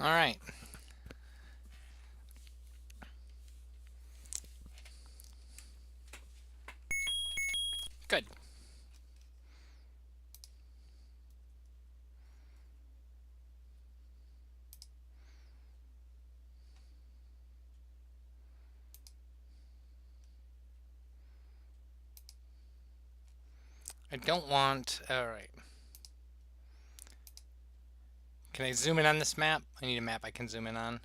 Alright. Good. I don't want... Alright. Can I zoom in on this map? I need a map I can zoom in on.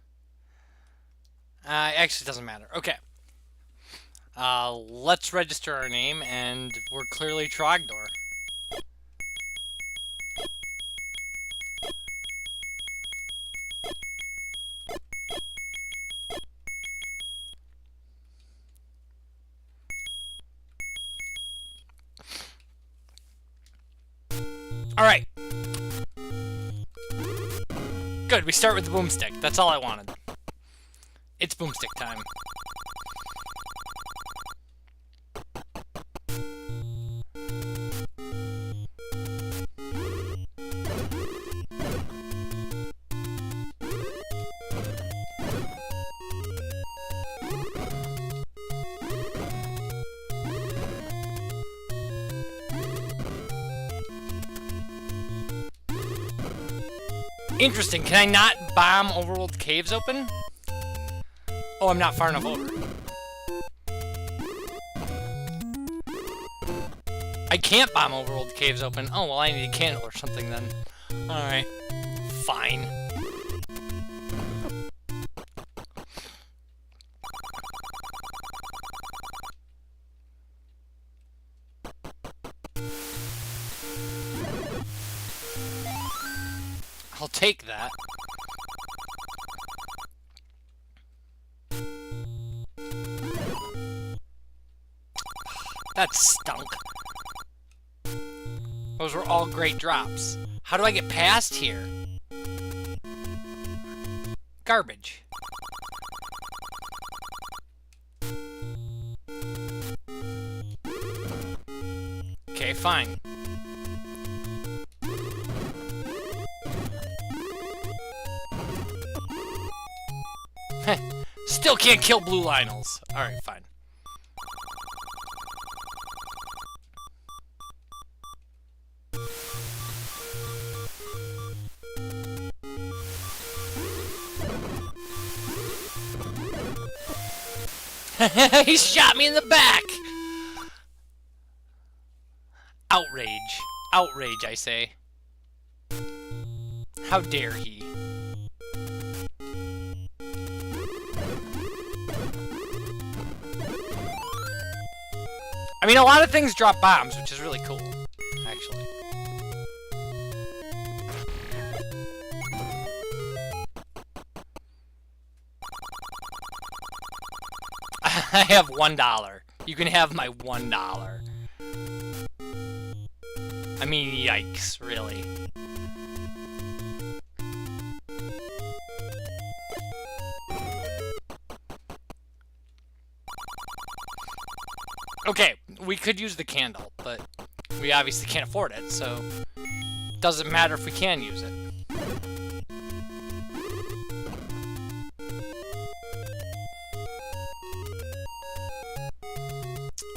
Actually, it doesn't matter. Okay. Let's register our name, and we're clearly Trogdor. Alright. Good, we start with the boomstick. That's all I wanted. It's boomstick time. Interesting, can I not bomb overworld caves open? Oh, I'm not far enough over. I can't bomb overworld caves open. Oh, well, I need a candle or something then. Alright. Fine. I'll take that. That stunk. Those were all great drops. How do I get past here? Garbage. Okay, fine. Still can't kill blue Lionels. Alright, fine. He shot me in the back! Outrage. Outrage, I say. How dare he? I mean, a lot of things drop bombs, which is really cool, actually. I have $1. You can have my $1. I mean, yikes, really. Okay, we could use the candle, but we obviously can't afford it, so it doesn't matter if we can use it.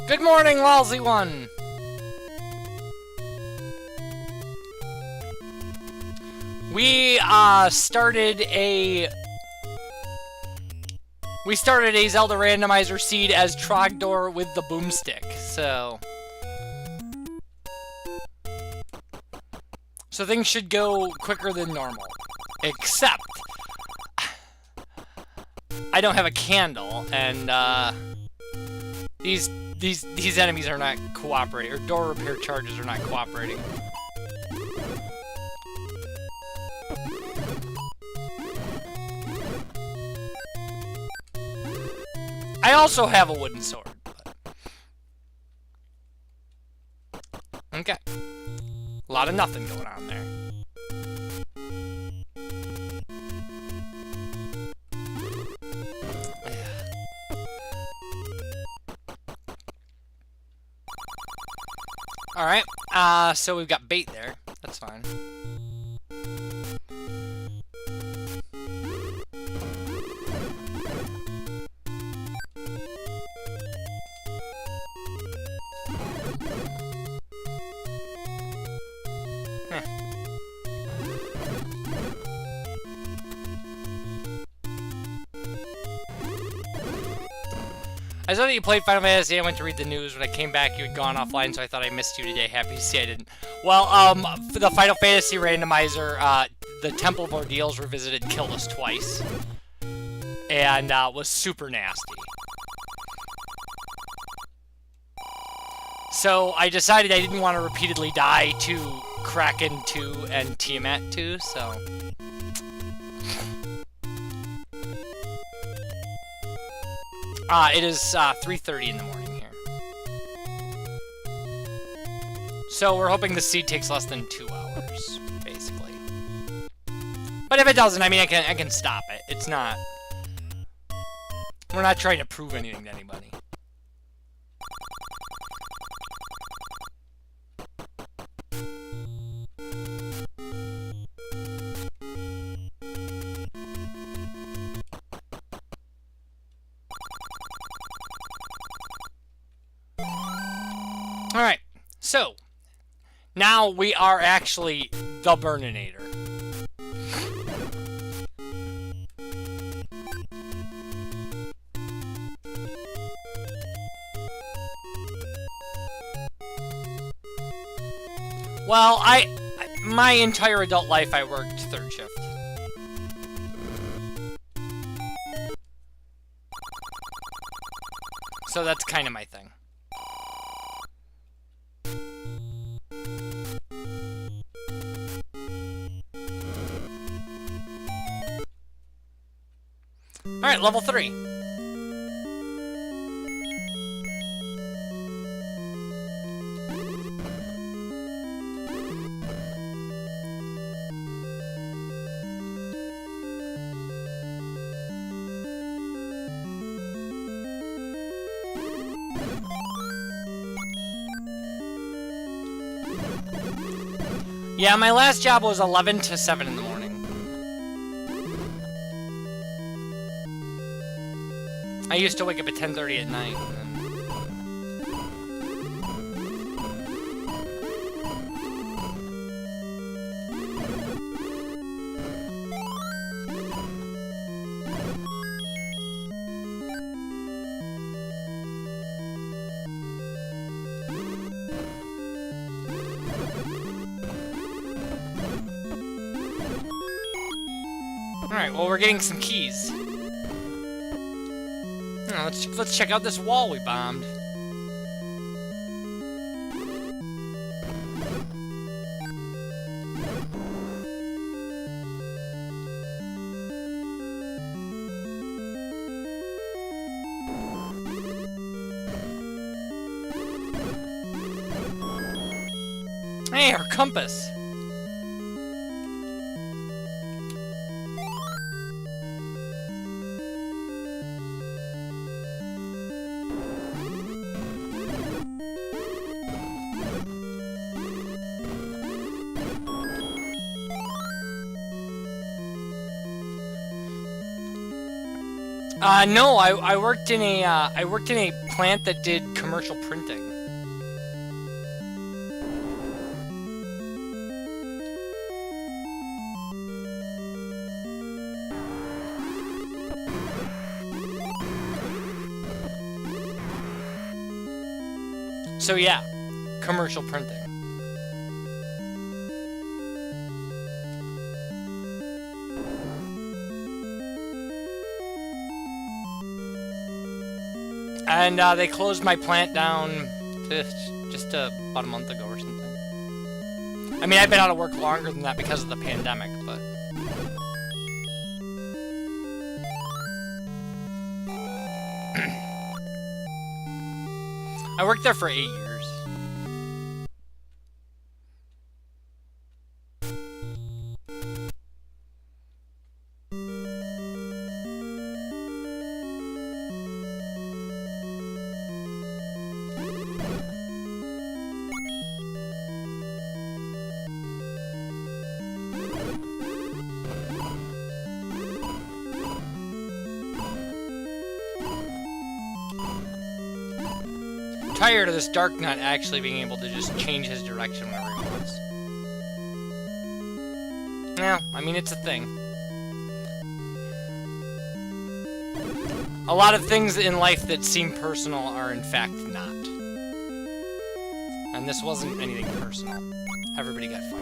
Good morning, lousy one! We started a Zelda Randomizer seed as Trogdor with the boomstick, so things should go quicker than normal. Except I don't have a candle, and these enemies are not cooperating, or door repair charges are not cooperating. I also have a wooden sword, but... Okay. A lot of nothing going on there. Alright, so we've got bait there. That's fine. I saw that you played Final Fantasy. I went to read the news. When I came back, you had gone offline, so I thought I missed you today. Happy to see I didn't. Well, for the Final Fantasy randomizer, the Temple of Ordeals Revisited killed us twice. And, was super nasty. So, I decided I didn't want to repeatedly die to Kraken 2 and Tiamat 2, so... it is 3:30 in the morning here. So we're hoping the seed takes less than 2 hours, basically. But if it doesn't, I mean, I can stop it. It's not... We're not trying to prove anything to anybody. Alright, so, now we are actually the Burninator. Well, my entire adult life I worked third shift. So that's kind of my thing. Alright, level 3. Yeah, my last job was 11 to 7 in the morning. I used to wake up at 10:30 at night. Alright, well, we're getting some keys. Oh, let's check out this wall we bombed. Hey, our compass! No, I worked in a plant that did commercial printing. So yeah, commercial printing. And they closed my plant down just about a month ago or something. I mean, I've been out of work longer than that because of the pandemic, but... I worked there for 8 years. Tired of this Dark Nut actually being able to just change his direction whenever he wants. Yeah, I mean, it's a thing. A lot of things in life that seem personal are in fact not. And this wasn't anything personal. Everybody got fired.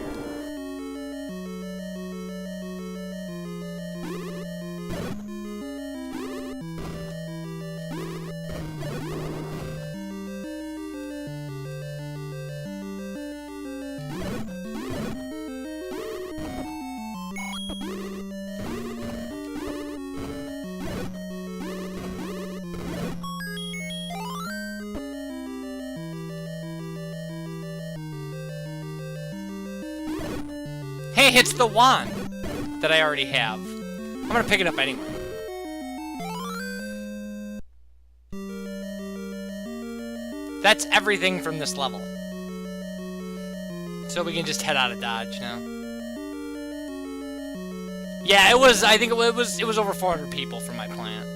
Hey, it's the wand that I already have. I'm gonna pick it up anyway. That's everything from this level. So we can just head out of Dodge now. Yeah, it was, I think it was over 400 people from my plant.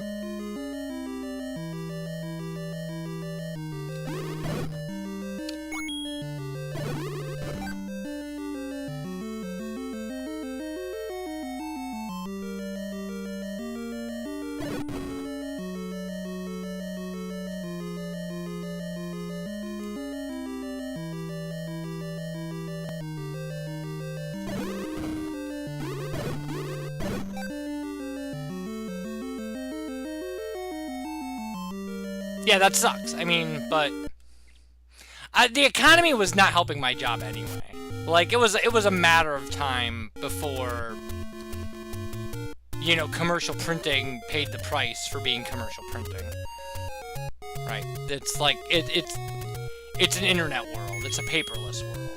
Yeah, that sucks. I mean, but the economy was not helping my job anyway. Like, it was a matter of time before, you know, commercial printing paid the price for being commercial printing. Right? It's like it's an internet world. It's a paperless world.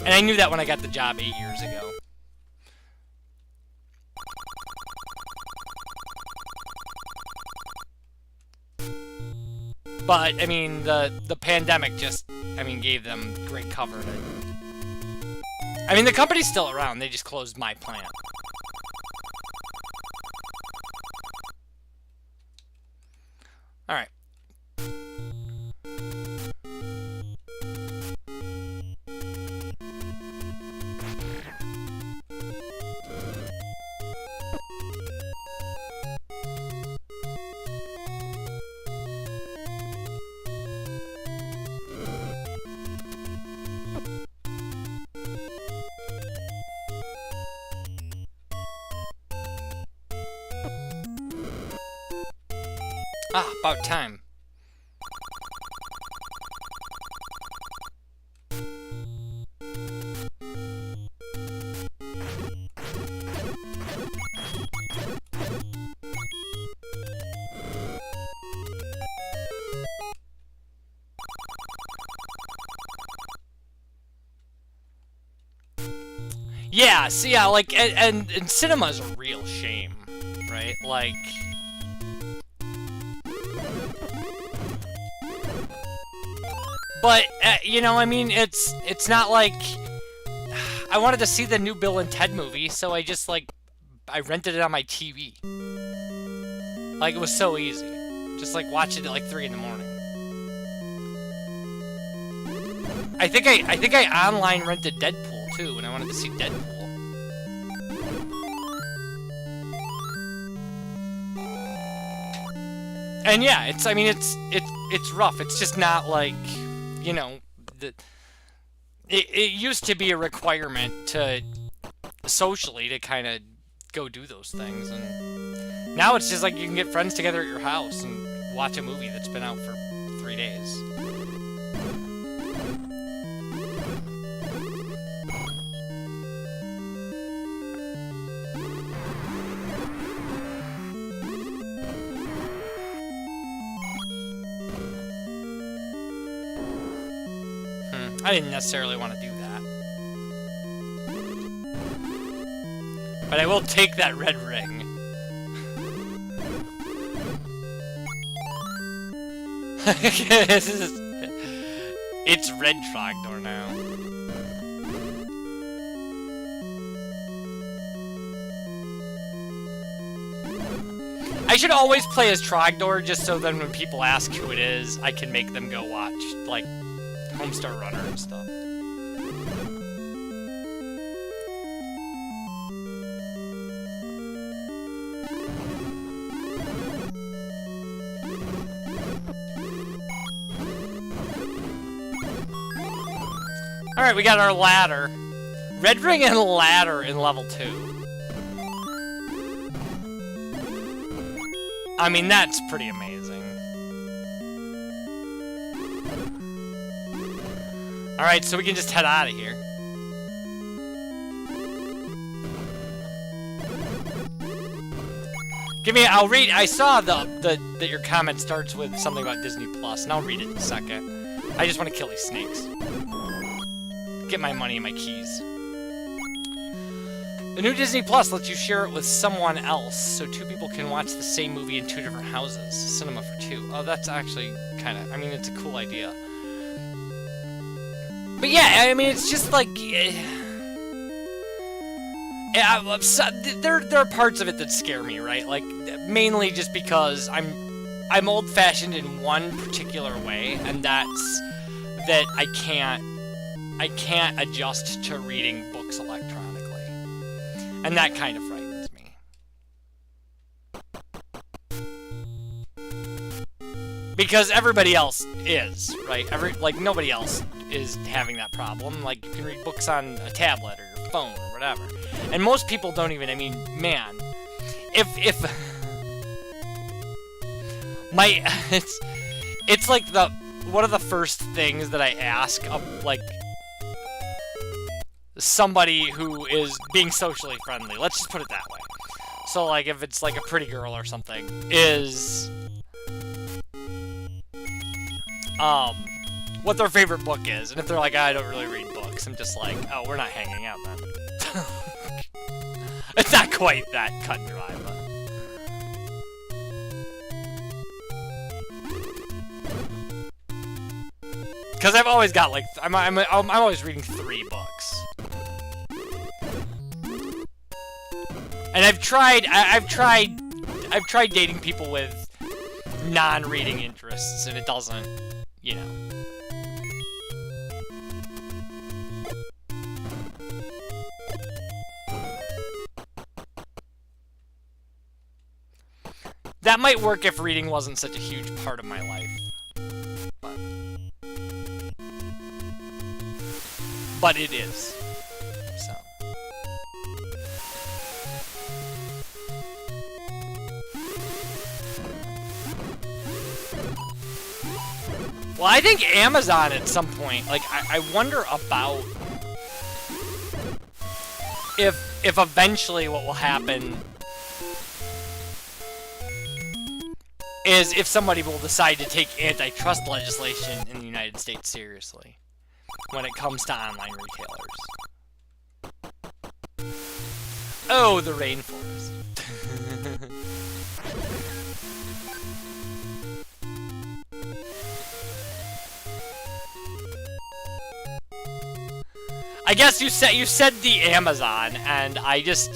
And I knew that when I got the job 8 years ago. But, I mean, the pandemic just, I mean, gave them great cover. I mean, the company's still around. They just closed my plant. Alright. Ah, about time. Yeah, so yeah, like, and cinema's a real shame, right? Like... But, you know, I mean, it's not like... I wanted to see the new Bill and Ted movie, so I just, like, I rented it on my TV. Like, it was so easy. Just, like, watch it at, like, 3 in the morning. I think I online rented Deadpool, too, when I wanted to see Deadpool. And yeah, it's rough. It's just not like... You know, it used to be a requirement to socially to kind of go do those things, and now it's just like you can get friends together at your house and watch a movie that's been out for 3 days. I didn't necessarily want to do that. But I will take that red ring. It's red Trogdor now. I should always play as Trogdor just so then when people ask who it is, I can make them go watch, like, Homestar Runner and stuff. Alright, we got our ladder. Red ring and ladder in level 2. I mean, that's pretty amazing. Alright, so we can just head out of here. I'll read, I saw that your comment starts with something about Disney Plus, and I'll read it in a second. I just want to kill these snakes. Get my money and my keys. The new Disney Plus lets you share it with someone else, so 2 people can watch the same movie in 2 different houses. Cinema for 2. Oh, that's actually kind of, I mean, it's a cool idea. But yeah, I mean, it's just like... there are parts of it that scare me, right? Like, mainly just because I'm old-fashioned in one particular way, and that's that I can't adjust to reading books electronically. And that kind of frightens me. Because everybody else is, right? Like, nobody else is having that problem. Like, you can read books on a tablet or your phone or whatever. And most people don't even, I mean, man, if my, it's like one of the first things that I ask of, like, somebody who is being socially friendly. Let's just put it that way. So, like, if it's, like, a pretty girl or something, is, what their favorite book is. And if they're like, I don't really read books, I'm just like, oh, we're not hanging out then. It's not quite that cut and dry, but... Because I've always got, like, I'm always reading 3 books. And I've tried dating people with non-reading interests, and it doesn't, you know. That might work if reading wasn't such a huge part of my life. But it is. So. Well, I think Amazon at some point, like, I wonder about if eventually what will happen is if somebody will decide to take antitrust legislation in the United States seriously when it comes to online retailers. Oh, the Rainforest. I guess you said the Amazon, and I just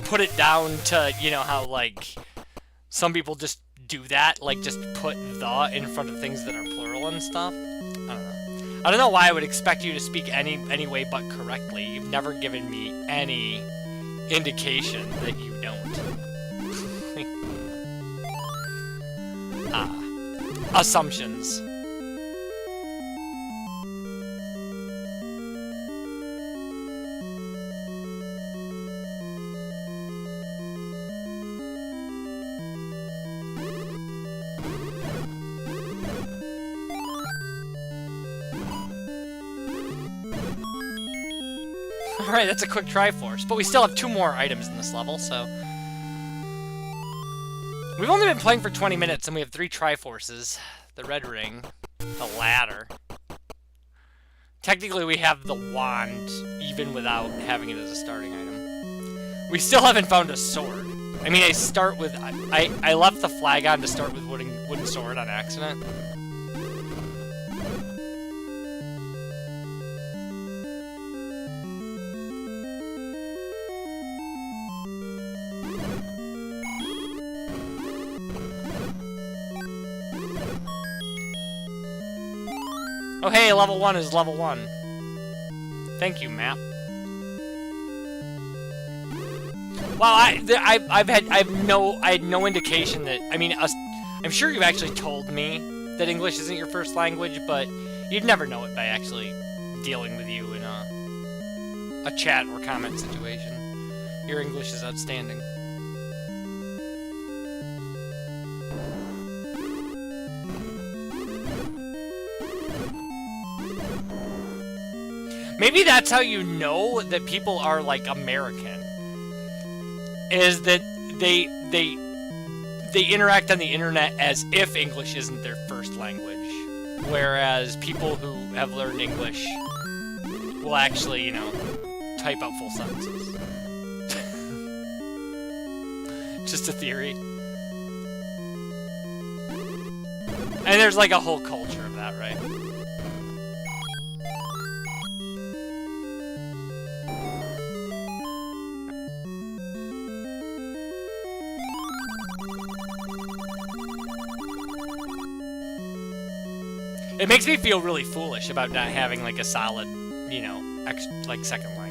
put it down to, you know, how, like, some people just do that, like, just put the in front of things that are plural and stuff. I don't know why I would expect you to speak any way but correctly. You've never given me any indication that you don't. Assumptions. Alright, that's a quick Triforce, but we still have 2 more items in this level, so... We've only been playing for 20 minutes, and we have 3 Triforces. The red ring, the ladder. Technically, we have the wand, even without having it as a starting item. We still haven't found a sword. I mean, I start with... I left the flag on to start with wooden sword on accident. Oh hey, level 1 is level 1. Thank you, map. Well, I had no indication that, I mean, I'm sure you've actually told me that English isn't your first language, but you'd never know it by actually dealing with you in a chat or comment situation. Your English is outstanding. Maybe that's how you know that people are, like, American. Is that they interact on the internet as if English isn't their first language. Whereas people who have learned English will actually, you know, type out full sentences. Just a theory. And there's, like, a whole culture of that, right? It makes me feel really foolish about not having, like, a solid, you know, like, second language.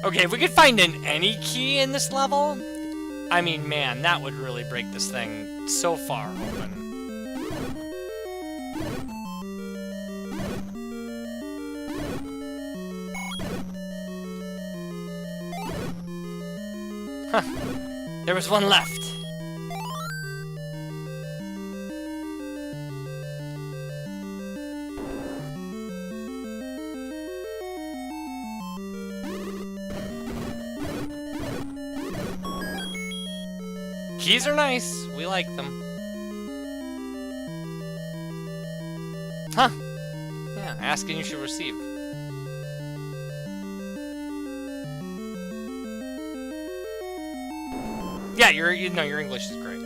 Okay, if we could find any key in this level, I mean, man, that would really break this thing so far open. Huh. There was one left. Keys are nice. We like them. Huh. Yeah, ask and you shall receive. Yeah, your English is great.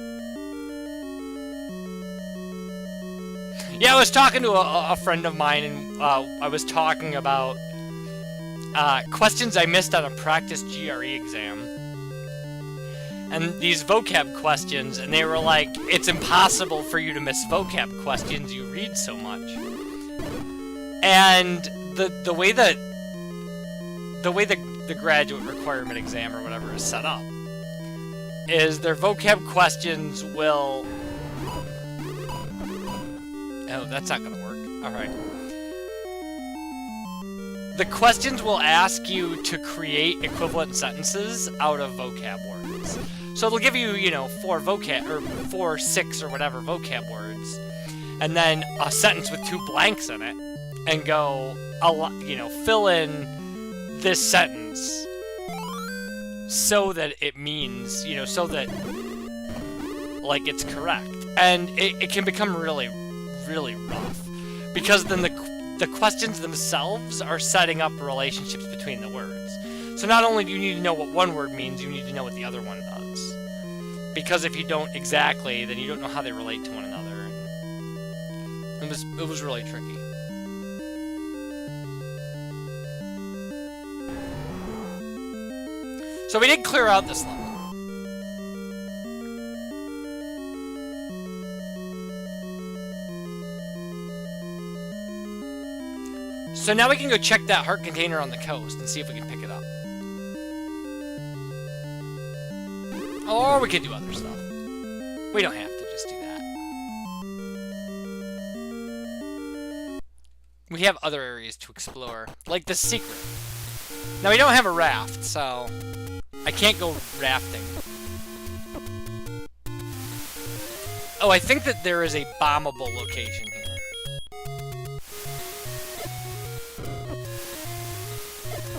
Yeah, I was talking to a friend of mine, and I was talking about questions I missed on a practice GRE exam. And these vocab questions, and they were like, it's impossible for you to miss vocab questions, you read so much. And the way the graduate requirement exam or whatever is set up is their vocab questions will... Oh, that's not gonna work. Alright. The questions will ask you to create equivalent sentences out of vocab words. So it'll give you, you know, 4, 6 or whatever vocab words, and then a sentence with 2 blanks in it, and go, you know, fill in this sentence so that it means, you know, so that, like, it's correct. And it can become really, really rough, because then the questions themselves are setting up relationships between the words. So not only do you need to know what one word means, you need to know what the other one does. Because if you don't exactly, then you don't know how they relate to one another. And it was really tricky. So we did clear out this level. So now we can go check that heart container on the coast and see if we can pick it up. Or we could do other stuff. We don't have to just do that. We have other areas to explore, like the secret. Now we don't have a raft, so I can't go rafting. Oh, I think that there is a bombable location here.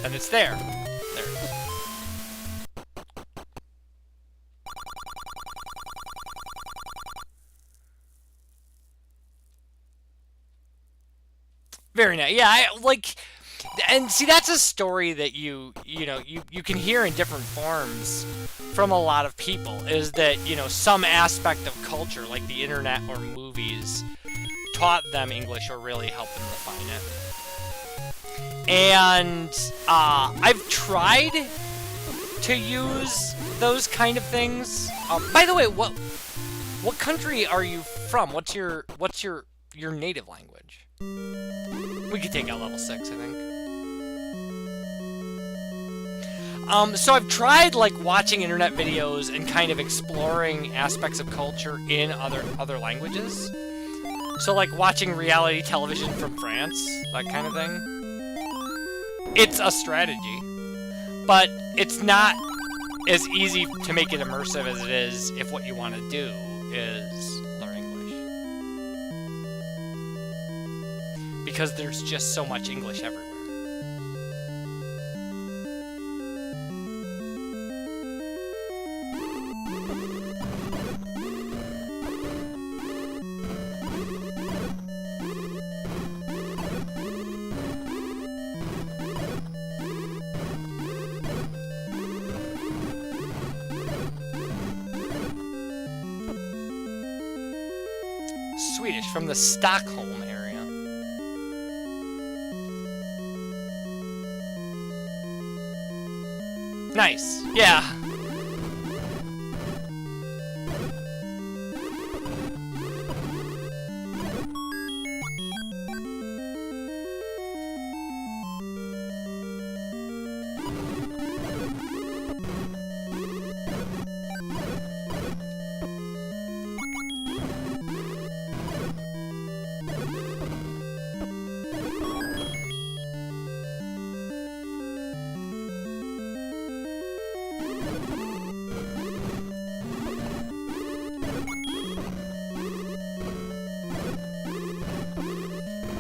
And it's there. There it is. Very nice. Yeah, and see, that's a story that you can hear in different forms from a lot of people, is that, you know, some aspect of culture, like the internet or movies, taught them English or really helped them define it. And I've tried to use those kind of things. By the way, what country are you from? What's your native language? We could take out level 6, I think. So I've tried like watching internet videos and kind of exploring aspects of culture in other languages. So like watching reality television from France, that kind of thing. It's a strategy, but it's not as easy to make it immersive as it is if what you want to do is learn English. Because there's just so much English everywhere. Swedish, from the Stockholm area. Nice, yeah.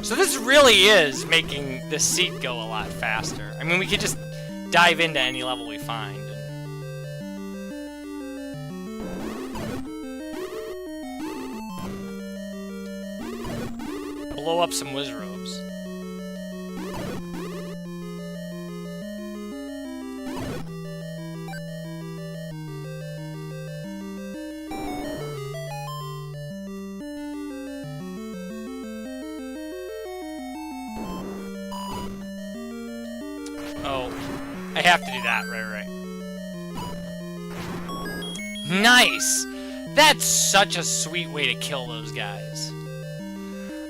So this really is making the seat go a lot faster. I mean, we could just dive into any level we find. And blow up some Wizrobes. Oh, I have to do that, right. Nice! That's such a sweet way to kill those guys.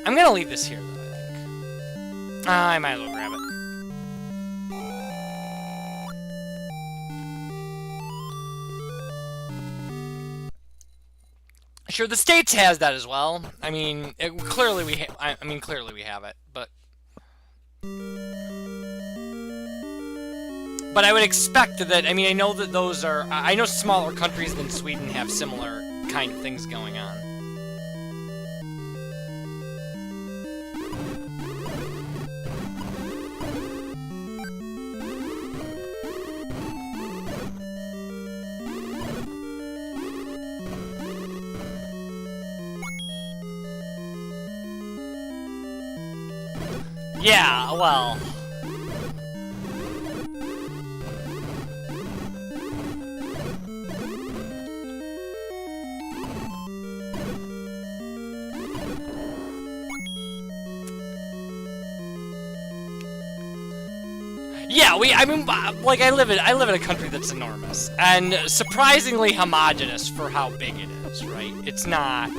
I'm gonna leave this here, though, I think. I might as well grab it. Sure, the States has that as well. I mean, clearly we have it, but... But I would expect that, I mean, I know that those are... I know smaller countries than Sweden have similar kind of things going on. Yeah, well... Yeah, I mean, like, I live in a country that's enormous, and surprisingly homogenous for how big it is, right? It's not...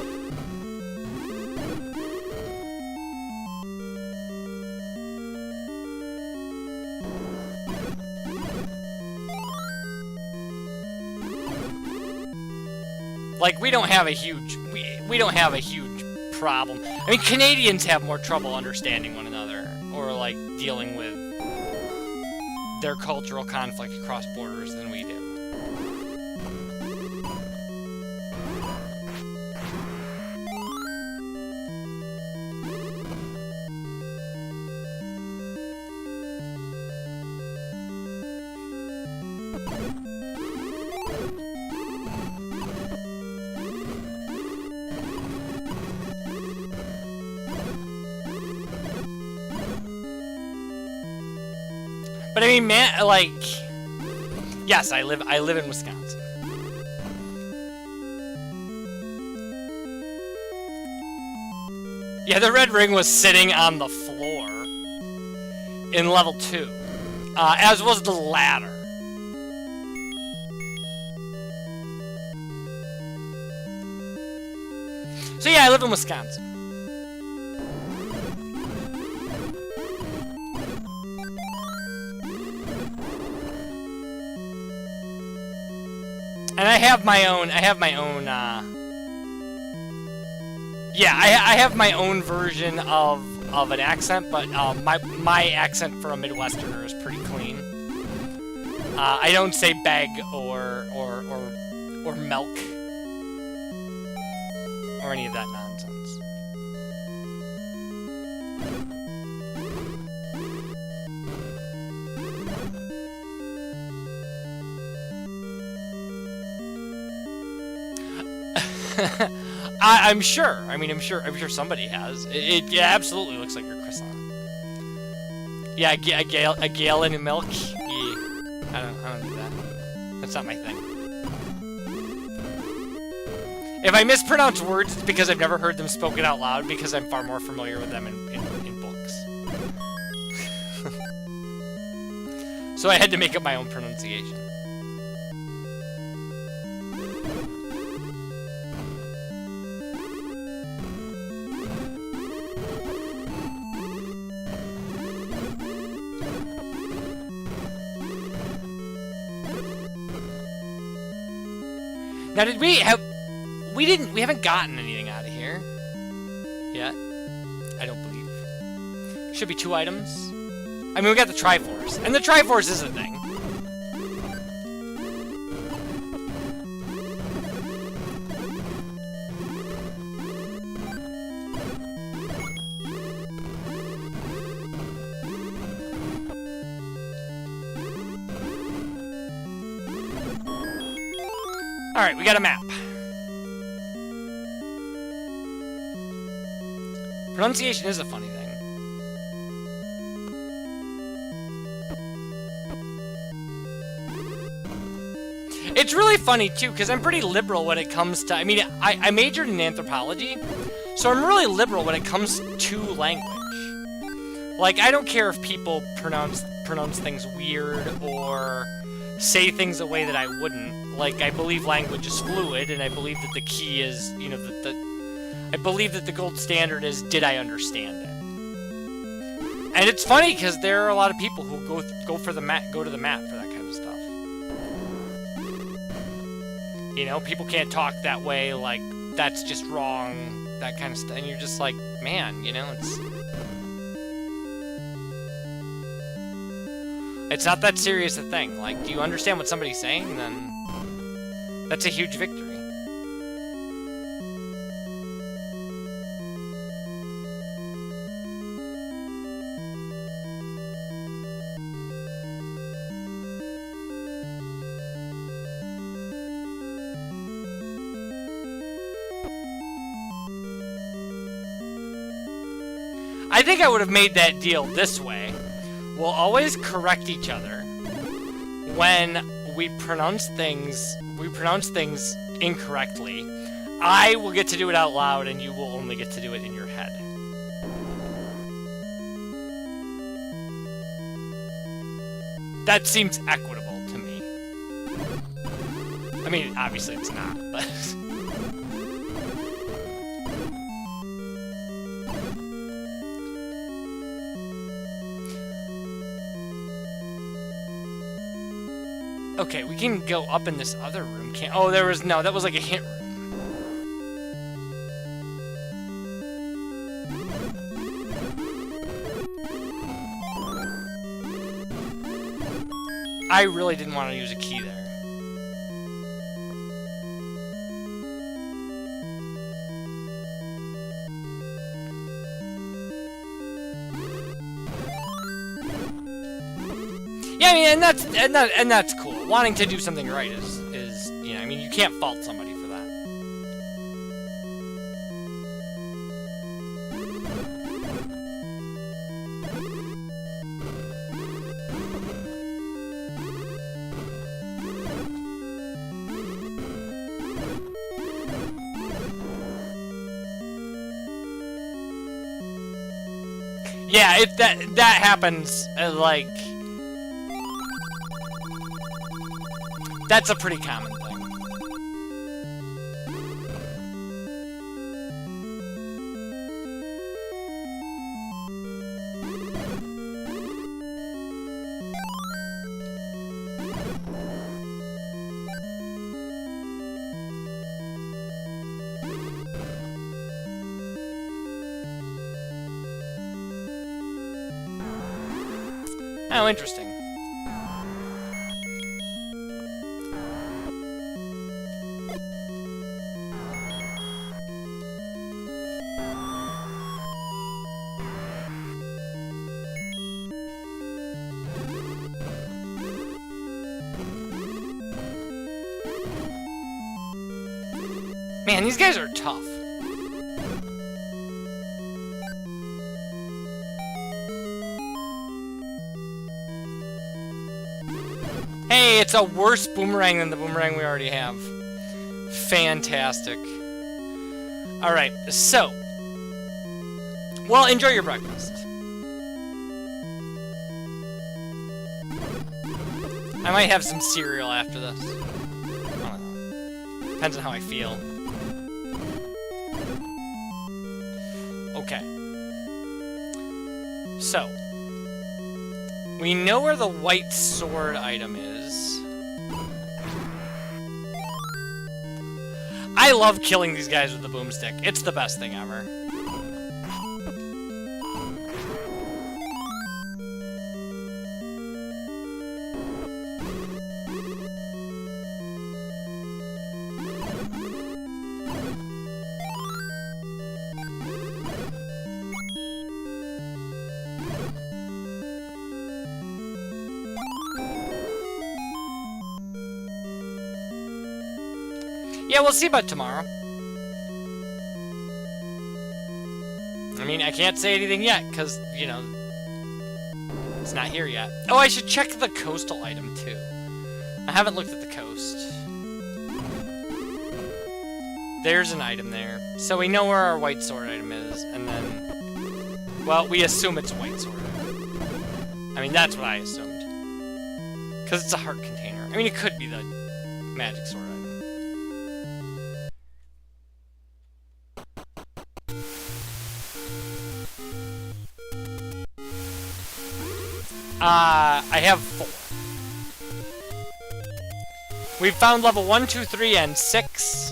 Like, we don't have a huge... We don't have a huge problem. I mean, Canadians have more trouble understanding one another, or, like, dealing with their cultural conflict across borders than we do. But I mean, man, like, yes, I live in Wisconsin. Yeah, the red ring was sitting on the floor in level 2, as was the ladder. So yeah, I live in Wisconsin. And I have my own, yeah, I have my own version of an accent, but my accent for a Midwesterner is pretty clean. I don't say beg or milk or any of that nonsense. I'm sure. I mean, I'm sure somebody has. It absolutely looks like your croissant. Yeah, a gallon of milk. Yeah. I don't do that. That's not my thing. If I mispronounce words, it's because I've never heard them spoken out loud, because I'm far more familiar with them in books. So I had to make up my own pronunciation. Now, did we have... We haven't gotten anything out of here yet. I don't believe. Should be 2 items. I mean, we got the Triforce. And the Triforce is a thing. Alright, we got a map. Pronunciation is a funny thing. It's really funny, too, because I'm pretty liberal when it comes to... I mean, I majored in anthropology, so I'm really liberal when it comes to language. Like, I don't care if people pronounce things weird or say things a way that I wouldn't. Like, I believe language is fluid, and I believe that the key is, you know, I believe that the gold standard is, did I understand it? And it's funny, because there are a lot of people who go to the mat for that kind of stuff. You know, people can't talk that way, like, that's just wrong, that kind of stuff. And you're just like, man, you know, it's not that serious a thing. Like, do you understand what somebody's saying? Then that's a huge victory. I think I would have made that deal this way. We'll always correct each other when we pronounce things incorrectly. I will get to do it out loud, and you will only get to do it in your head. That seems equitable to me. I mean, obviously it's not, but... Okay, we can go up in this other room. Oh, that was like a hint room. I really didn't want to use a key there. Yeah, I mean, and that's cool. Wanting to do something right is you know, I mean, you can't fault somebody for that. Yeah, if that happens, like... That's a pretty common thing. Oh, interesting. Man, these guys are tough. Hey, it's a worse boomerang than the boomerang we already have. Fantastic. Alright, so. Well, enjoy your breakfast. I might have some cereal after this. I don't know. Depends on how I feel. Okay. So. We know where the white sword item is. I love killing these guys with the boomstick. It's the best thing ever. Yeah, we'll see about tomorrow. I mean, I can't say anything yet, because, you know, it's not here yet. Oh, I should check the coastal item, too. I haven't looked at the coast. There's an item there. So we know where our white sword item is, and then... Well, we assume it's a white sword item. I mean, that's what I assumed. Because it's a heart container. I mean, it could be the magic sword item. I have 4. We've found level 1, 2, 3, and 6.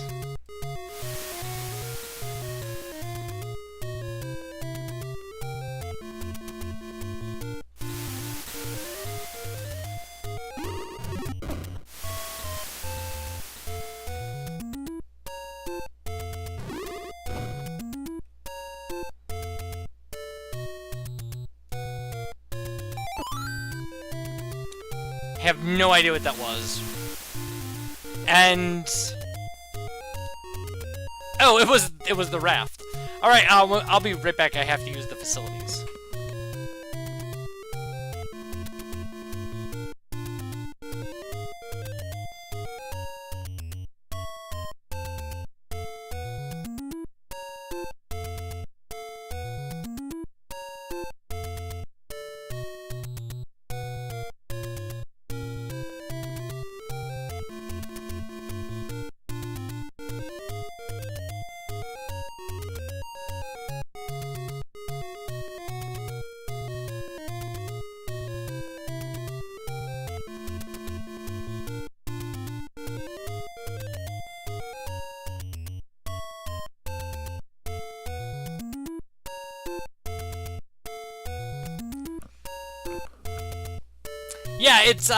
I have no idea what that was. And... Oh, it was the raft. Alright, I'll be right back. I have to use the facilities. Yeah, it's,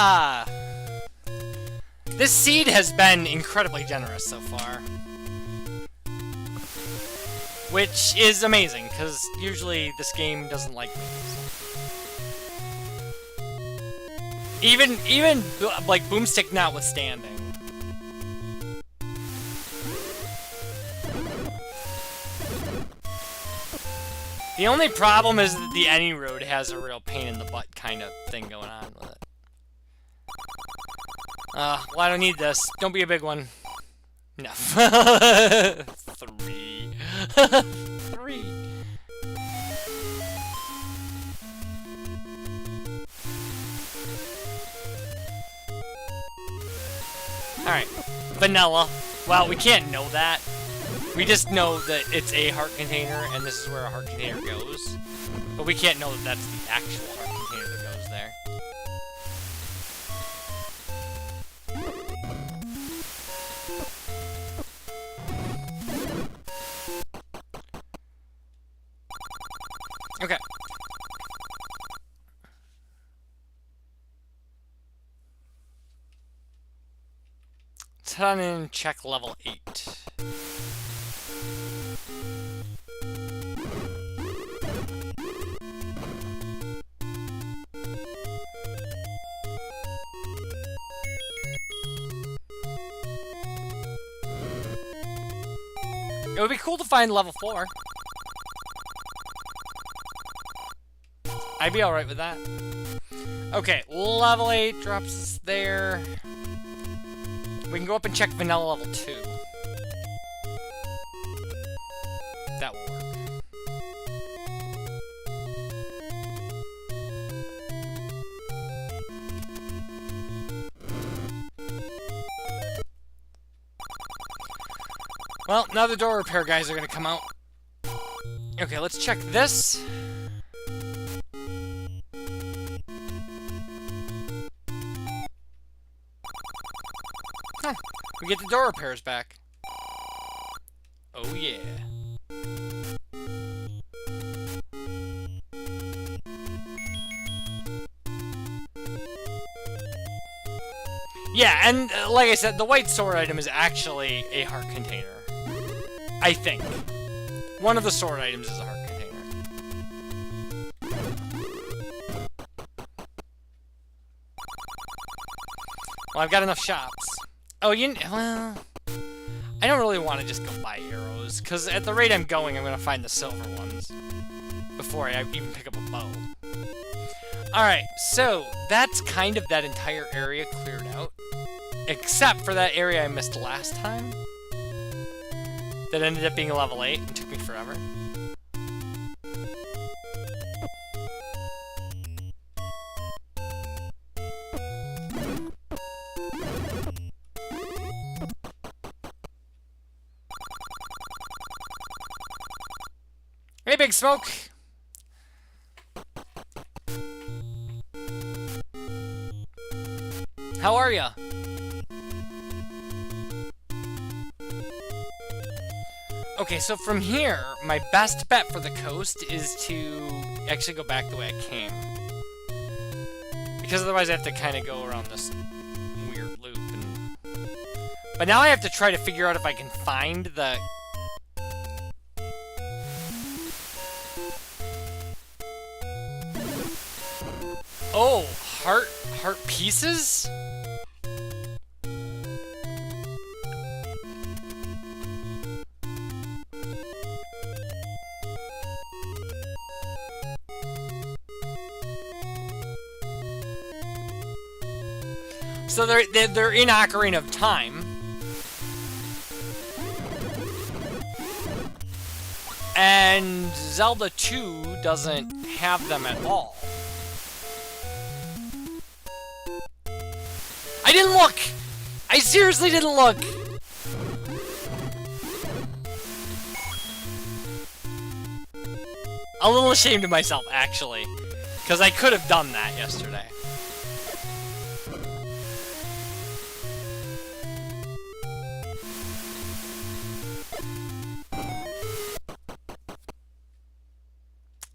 this seed has been incredibly generous so far. Which is amazing, because usually this game doesn't like me. Even, like, Boomstick notwithstanding. The only problem is that the any road has a real pain in the butt kind of thing going on with it. Well, I don't need this. Don't be a big one. No. 3. 3. Alright. Vanilla. Well, we can't know that. We just know that it's a heart container, and this is where a heart container goes. But we can't know that that's the actual heart container that goes there. Okay. head on in and check level 8. It would be cool to find level 4. I'd be alright with that. Okay, level 8 drops us there. We can go up and check vanilla level 2. That will work. Well, now the door repair guys are gonna come out. Okay, let's check this. Huh, we get the door repairs back. Oh yeah. Yeah, and like I said, the white sword item is actually a heart container. I think. One of the sword items is a heart container. Well, I've got enough shops. Oh, well... I don't really want to just go buy arrows, because at the rate I'm going, I'm going to find the silver ones. Before I even pick up a bow. Alright, so that's kind of that entire area cleared out. Except for that area I missed last time. That ended up being a level 8 and took me forever. Hey, Big Smoke! How are ya? Okay, so from here, my best bet for the coast is to actually go back the way I came. Because otherwise I have to kind of go around this weird loop. But now I have to try to figure out if I can find the... Oh, heart pieces? So they're in Ocarina of Time. And Zelda 2 doesn't have them at all. I didn't look! I seriously didn't look! A little ashamed of myself, actually. Because I could have done that yesterday.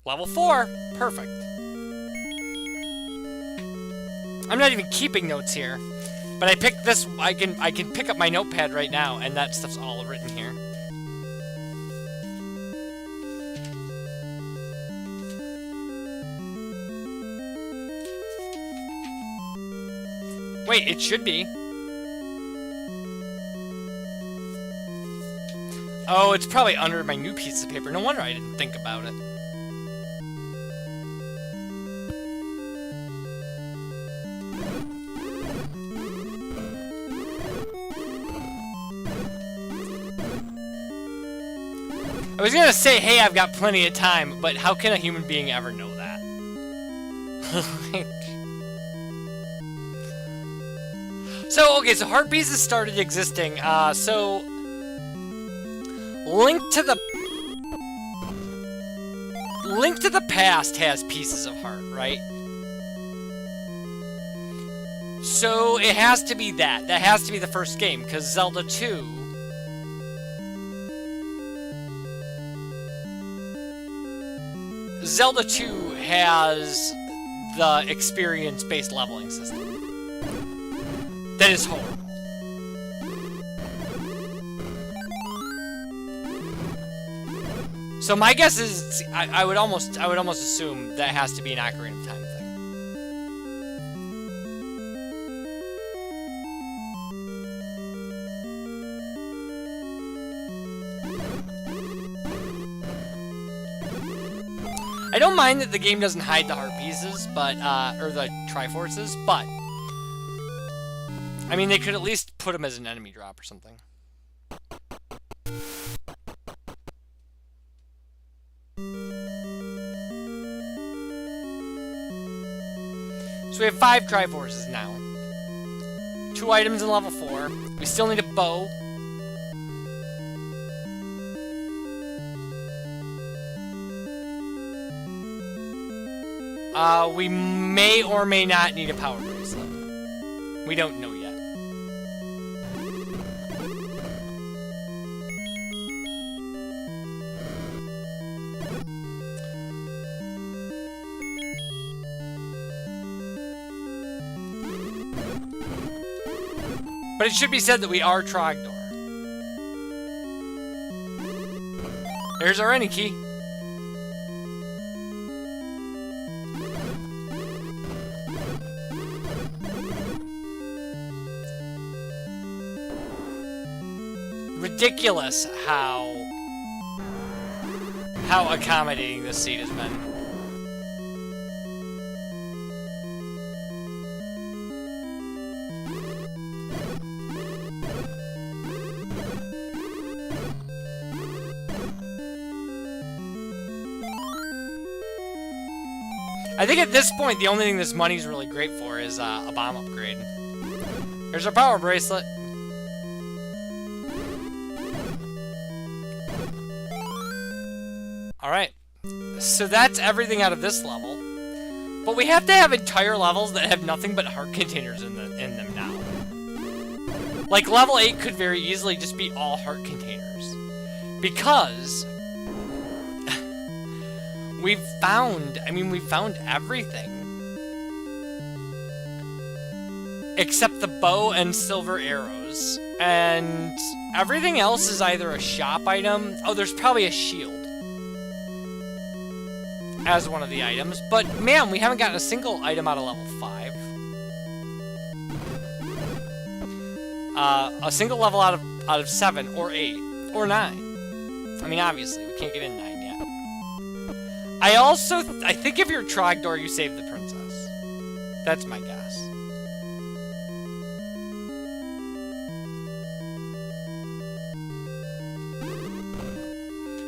Level 4. Perfect. I'm not even keeping notes here. But I picked this, I can pick up my notepad right now, and that stuff's all written here. Wait, it should be. Oh, it's probably under my new piece of paper. No wonder I didn't think about it. I was gonna say, hey, I've got plenty of time, but how can a human being ever know that? So, okay, so heart pieces started existing, so... Link to the Past has pieces of heart, right? So, it has to be that. That has to be the first game, because Zelda 2... Zelda 2 has the experience-based leveling system. That is horrible. So my guess is I would almost assume that has to be an Ocarina of Time thing. I don't mind that the game doesn't hide the heart pieces, but or the Triforces, but I mean they could at least put them as an enemy drop or something. So we have 5 Triforces now. 2 items in level 4. We still need a bow. We may or may not need a power bracelet. We don't know yet. But it should be said that we are Trogdor. There's our any key. Ridiculous how accommodating this seat has been. I think at this point the only thing this money's really great for is a bomb upgrade. There's our power bracelet. Alright, so that's everything out of this level. But we have to have entire levels that have nothing but heart containers in them now. Like, level 8 could very easily just be all heart containers. Because we've found everything. Except the bow and silver arrows. And everything else is either a shop item. Oh, there's probably a shield as one of the items, but man, we haven't gotten a single item out of level 5. A single level out of 7 or 8 or 9. I mean, obviously we can't get in 9 yet. I think if you're Trogdor, you save the princess. That's my guess.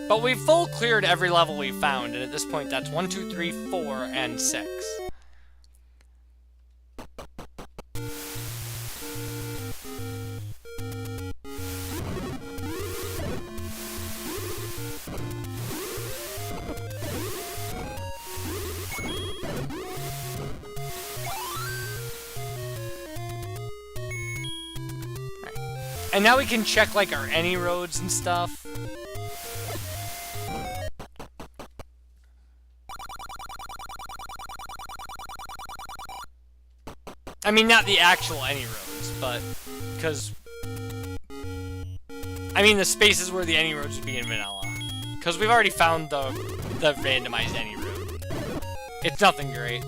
But we've full cleared every level we found, and at this point that's 1, 2, 3, 4, and 6. Right. And now we can check like our any roads and stuff. I mean, not the actual any roads, but because I mean the spaces where the any roads would be in vanilla, because we've already found the randomized any road. It's nothing great.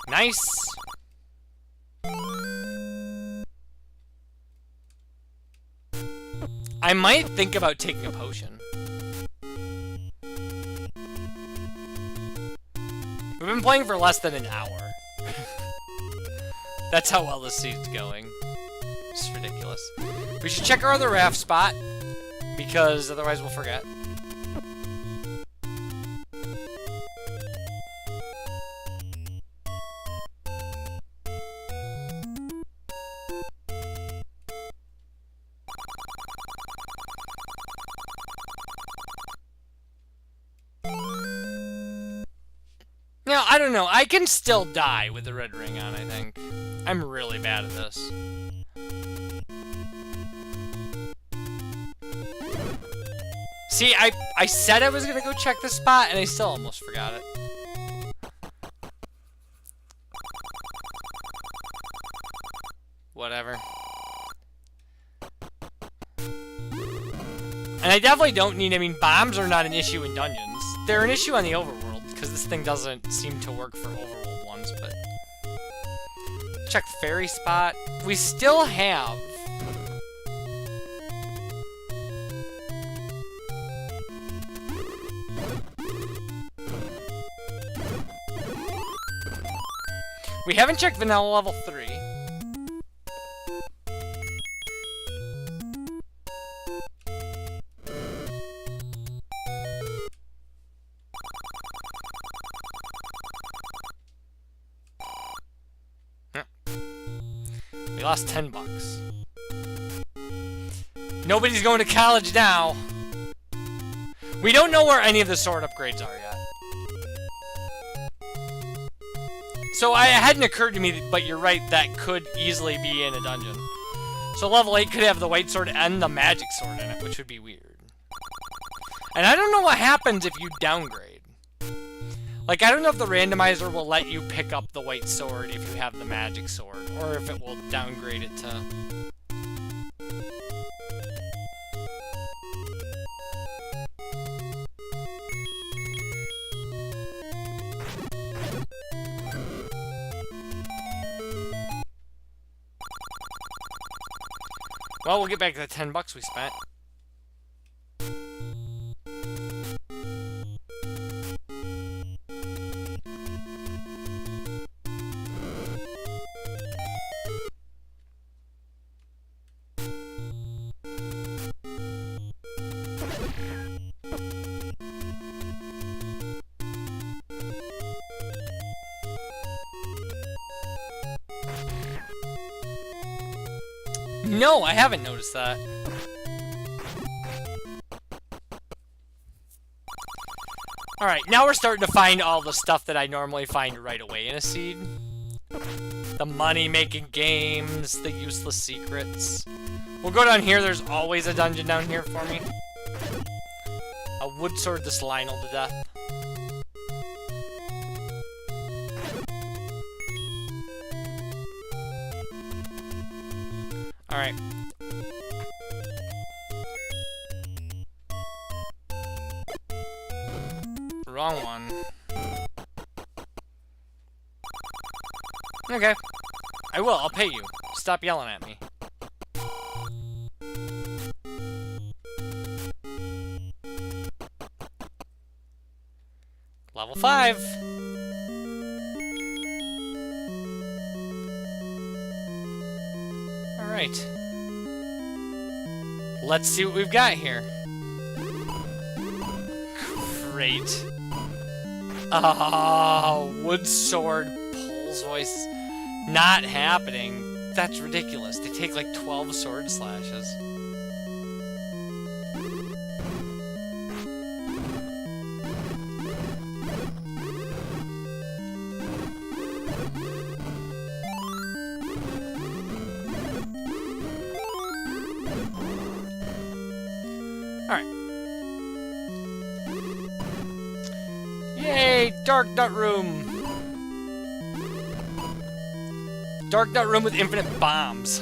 Nice. I might think about taking a potion. We've been playing for less than an hour. That's how well this season's going. It's ridiculous. We should check our other raft spot, because otherwise we'll forget. Now, I don't know. I can still die with the red ring on, I think. I'm really bad at this. See, I said I was gonna go check the spot, and I still almost forgot it. And I definitely don't need, I mean, bombs are not an issue in dungeons. They're an issue on the overworld, because this thing doesn't seem to work for overworld ones, but... Check fairy spot. We still have... We haven't checked vanilla level 3. We lost 10 bucks. Nobody's going to college now. We don't know where any of the sword upgrades are yet. So it hadn't occurred to me, but you're right, that could easily be in a dungeon. So level 8 could have the white sword and the magic sword in it, which would be weird. And I don't know what happens if you downgrade. Like, I don't know if the randomizer will let you pick up the white sword if you have the magic sword, or if it will downgrade it to... Well, we'll get back to the 10 bucks we spent. No, I haven't noticed that. Alright, now we're starting to find all the stuff that I normally find right away in a seed. The money-making games, the useless secrets. We'll go down here, there's always a dungeon down here for me. A wood sword this Lionel to death. Alright. Wrong one. Okay. I will, I'll pay you. Stop yelling at me. Level 5. Alright. Let's see what we've got here. Great. Oh, wood sword, Pole's voice. Not happening. That's ridiculous. They take like 12 sword slashes. Alright. Yay! Dark Nut Room! Dark Nut Room with infinite bombs.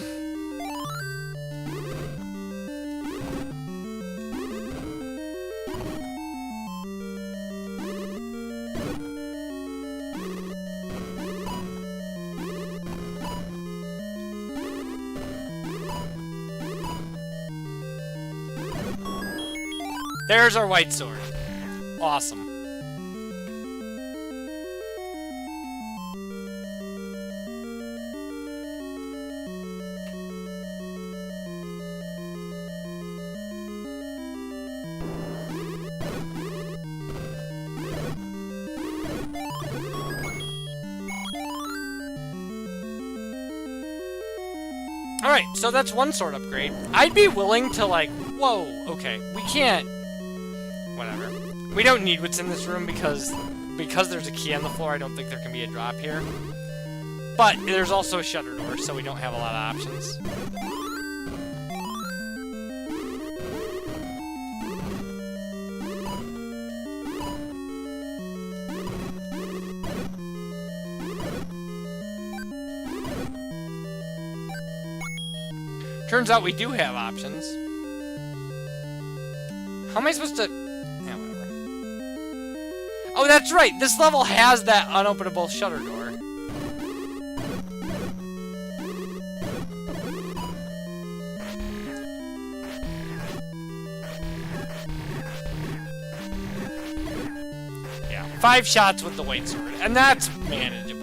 There's our white sword. Awesome. Alright, so that's one sword upgrade. I'd be willing to, like, whoa, okay, we can't... Whatever. We don't need what's in this room because there's a key on the floor, I don't think there can be a drop here. But there's also a shutter door, so we don't have a lot of options. Turns out we do have options. How am I supposed to... Yeah, whatever. Oh, that's right! This level has that unopenable shutter door. Yeah, 5 shots with the white sword, and that's manageable.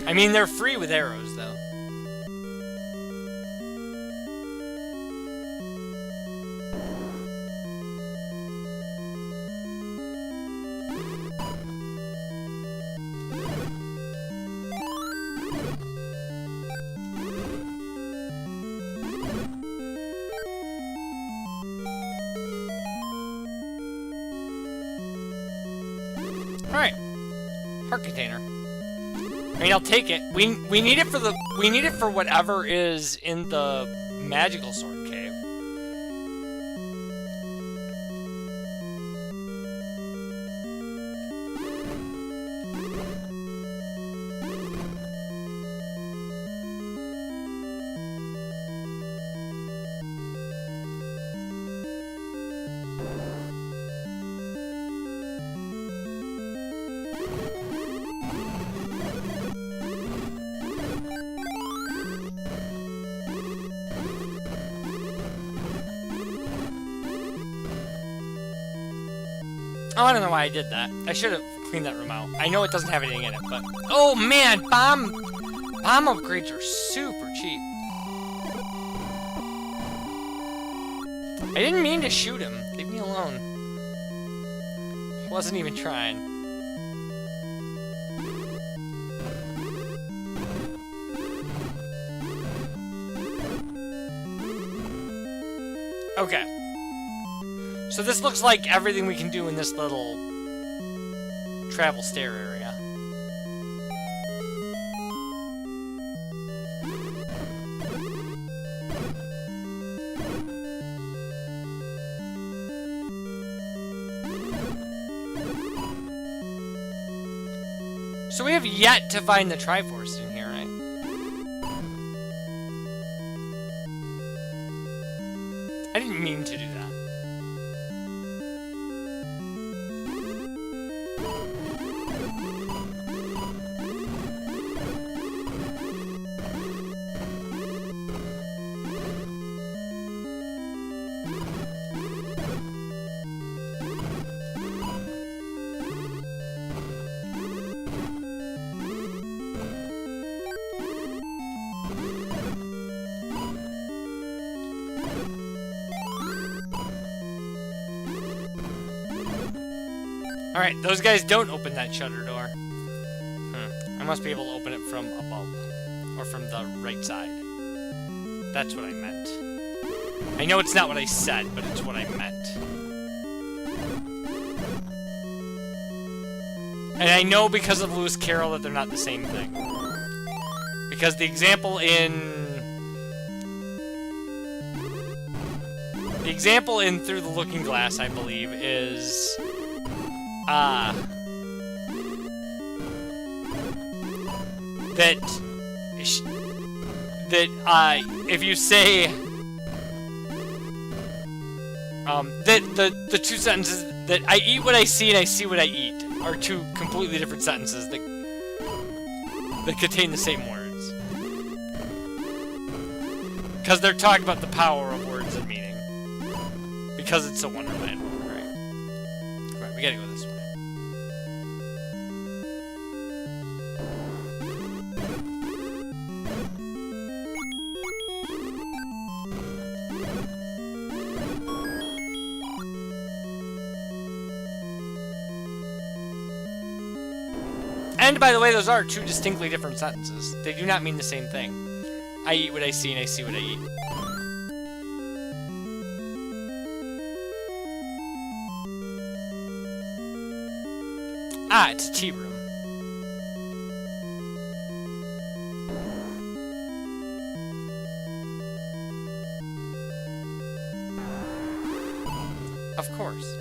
I mean, they're free with arrows, though. Alright. Heart container. I mean, I'll take it. We need it for whatever is in the magical sword cave. Oh, I don't know why I did that. I should have cleaned that room out. I know it doesn't have anything in it, but... Oh, man! Bomb upgrades are super cheap. I didn't mean to shoot him. Leave me alone. Wasn't even trying. Okay. So this looks like everything we can do in this little travel stair area. So we have yet to find the Triforce in here, right? I didn't mean to do that. Alright, those guys don't open that shutter door. I must be able to open it from above. Or from the right side. That's what I meant. I know it's not what I said, but it's what I meant. And I know because of Lewis Carroll that they're not the same thing. Because the example in... The example in Through the Looking Glass, I believe, is... if you say, the two sentences that I eat what I see and I see what I eat are two completely different sentences that contain the same words. Because they're talking about the power of words and meaning. Because it's a Wonderland, right? Right, we gotta go this way. And, by the way, those are two distinctly different sentences. They do not mean the same thing. I eat what I see, and I see what I eat. Ah, it's a tea room. Of course.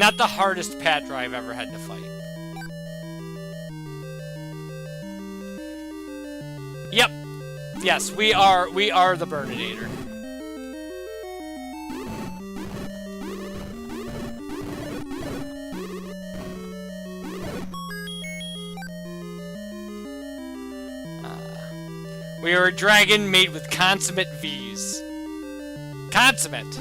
not the hardest Patra I've ever had to fight. Yep. Yes, we are the Burninator. We are a dragon made with consummate V's. Consummate!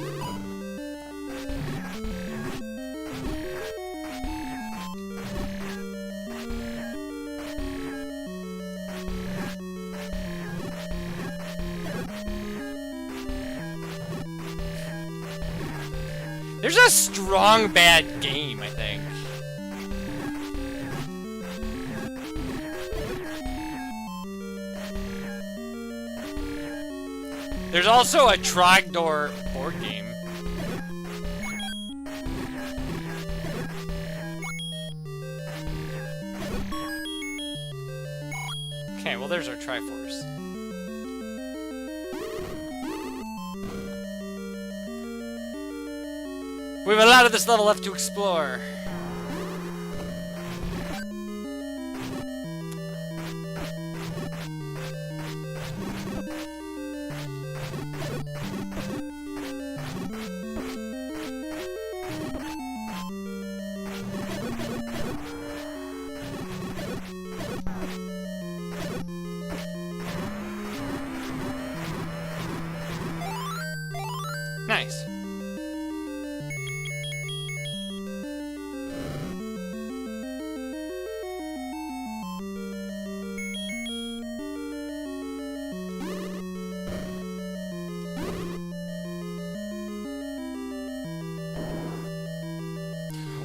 There's a strong bad game, I think. There's also a Trogdor board game. Okay, well there's our Triforce. We have a lot of this level left to explore. Nice.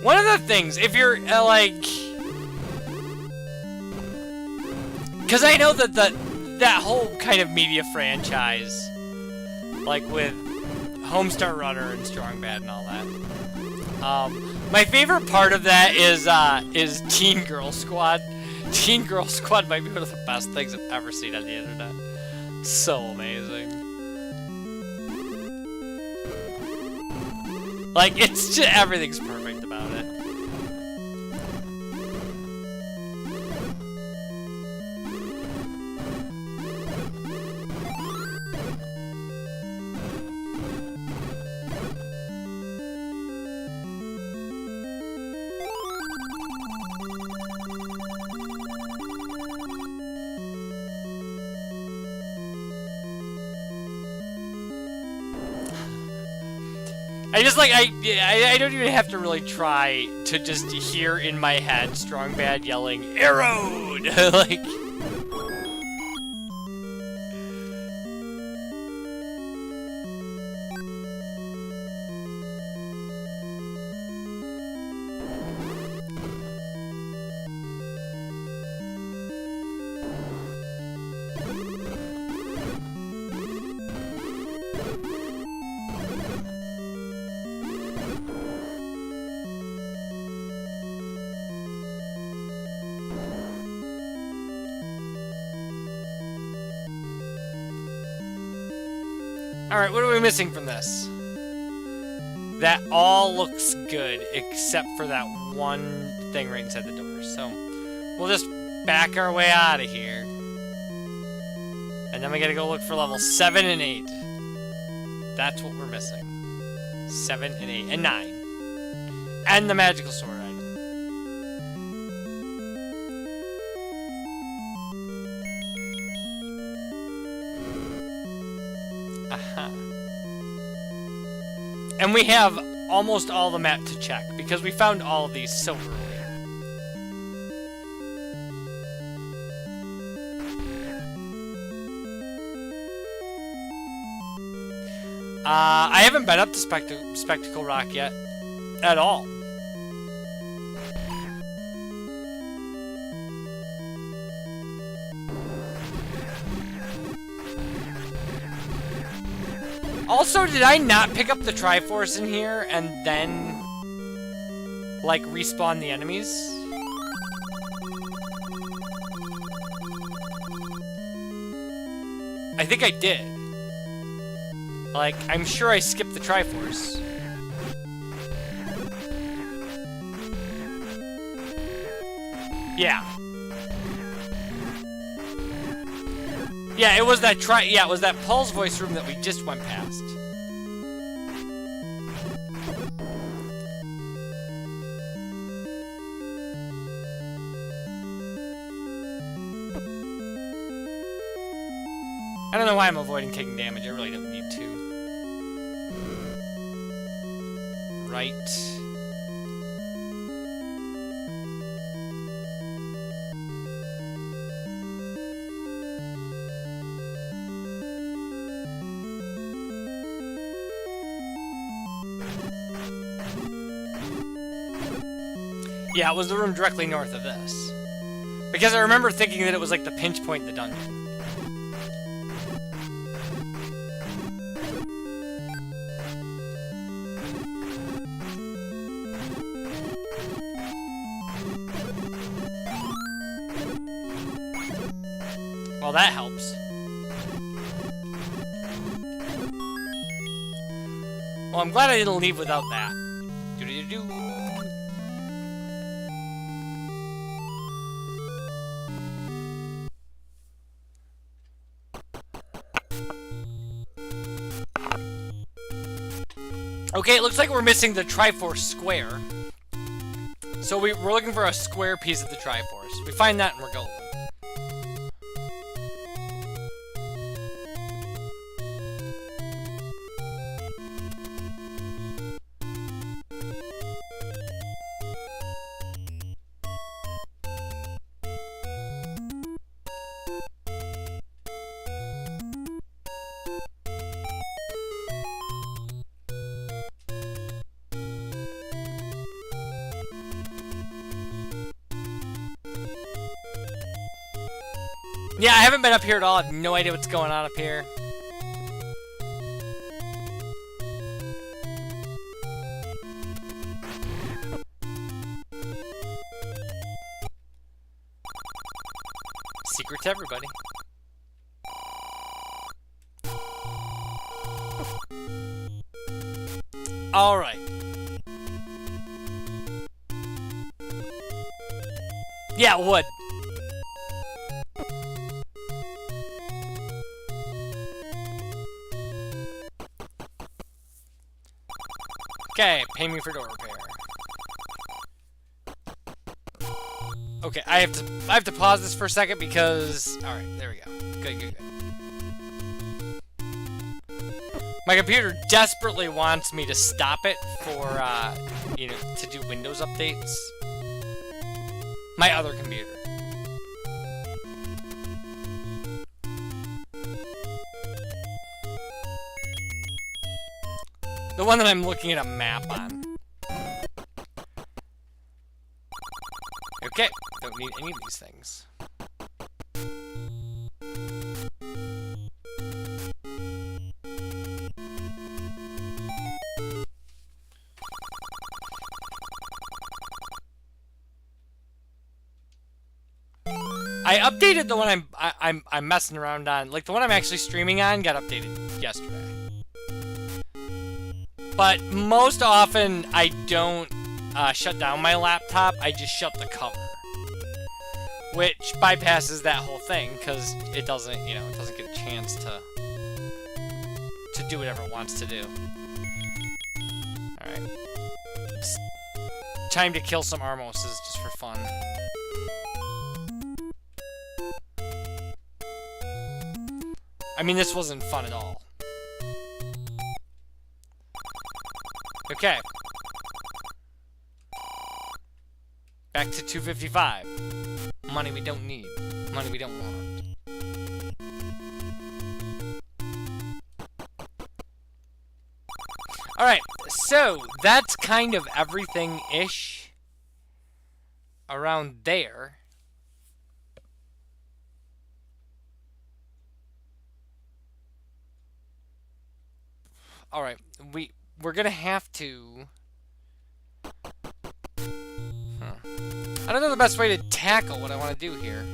One of the things, if you're, like... Because I know that that whole kind of media franchise, like with Homestar Runner and Strong Bad and all that, my favorite part of that is Teen Girl Squad. Teen Girl Squad might be one of the best things I've ever seen on the internet. So amazing. Like, it's just, everything's perfect about it. I just like, I don't even have to really try to just hear in my head Strong Bad yelling, "Arrowed!" Like... Alright, what are we missing from this? That all looks good, except for that one thing right inside the door. So, we'll just back our way out of here. And then we gotta go look for level 7 and 8. That's what we're missing. 7 and 8. And 9. And the magical sword item. And we have almost all the map to check, because we found all of these so early. I haven't been up to Spectacle Rock yet. At all. Also, did I not pick up the Triforce in here and then, like, respawn the enemies? I think I did. Like, I'm sure I skipped the Triforce. Yeah. Yeah, it was that it was that Paul's voice room that we just went past. I don't know why I'm avoiding taking damage. I really don't need to. Right. Yeah, it was the room directly north of this. Because I remember thinking that it was like the pinch point in the dungeon. Well, that helps. Well, I'm glad I didn't leave without that. Do-do-do-do. Okay, it looks like we're missing the Triforce square. So we're looking for a square piece of the Triforce. We find that and we're golden. Yeah, I haven't been up here at all. I have no idea what's going on up here. Secret to everybody. All right. Yeah, wood. Okay, pay me for door repair. Okay, I have to pause this for a second because alright, there we go. Good. My computer desperately wants me to stop it for you know, to do Windows updates. My other computer. The one that I'm looking at a map on. Okay, don't need any of these things. I updated the one I'm messing around on. Like the one I'm actually streaming on got updated yesterday. But most often, I don't shut down my laptop, I just shut the cover. Which bypasses that whole thing, because it doesn't, you know, it doesn't get a chance to do whatever it wants to do. Alright. It's time to kill some Armoses, just for fun. I mean, this wasn't fun at all. Okay. Back to 255. Money we don't need. Money we don't want. Alright, so that's kind of everything-ish around there. Alright, we're gonna have to... I don't know the best way to tackle what I want to do here.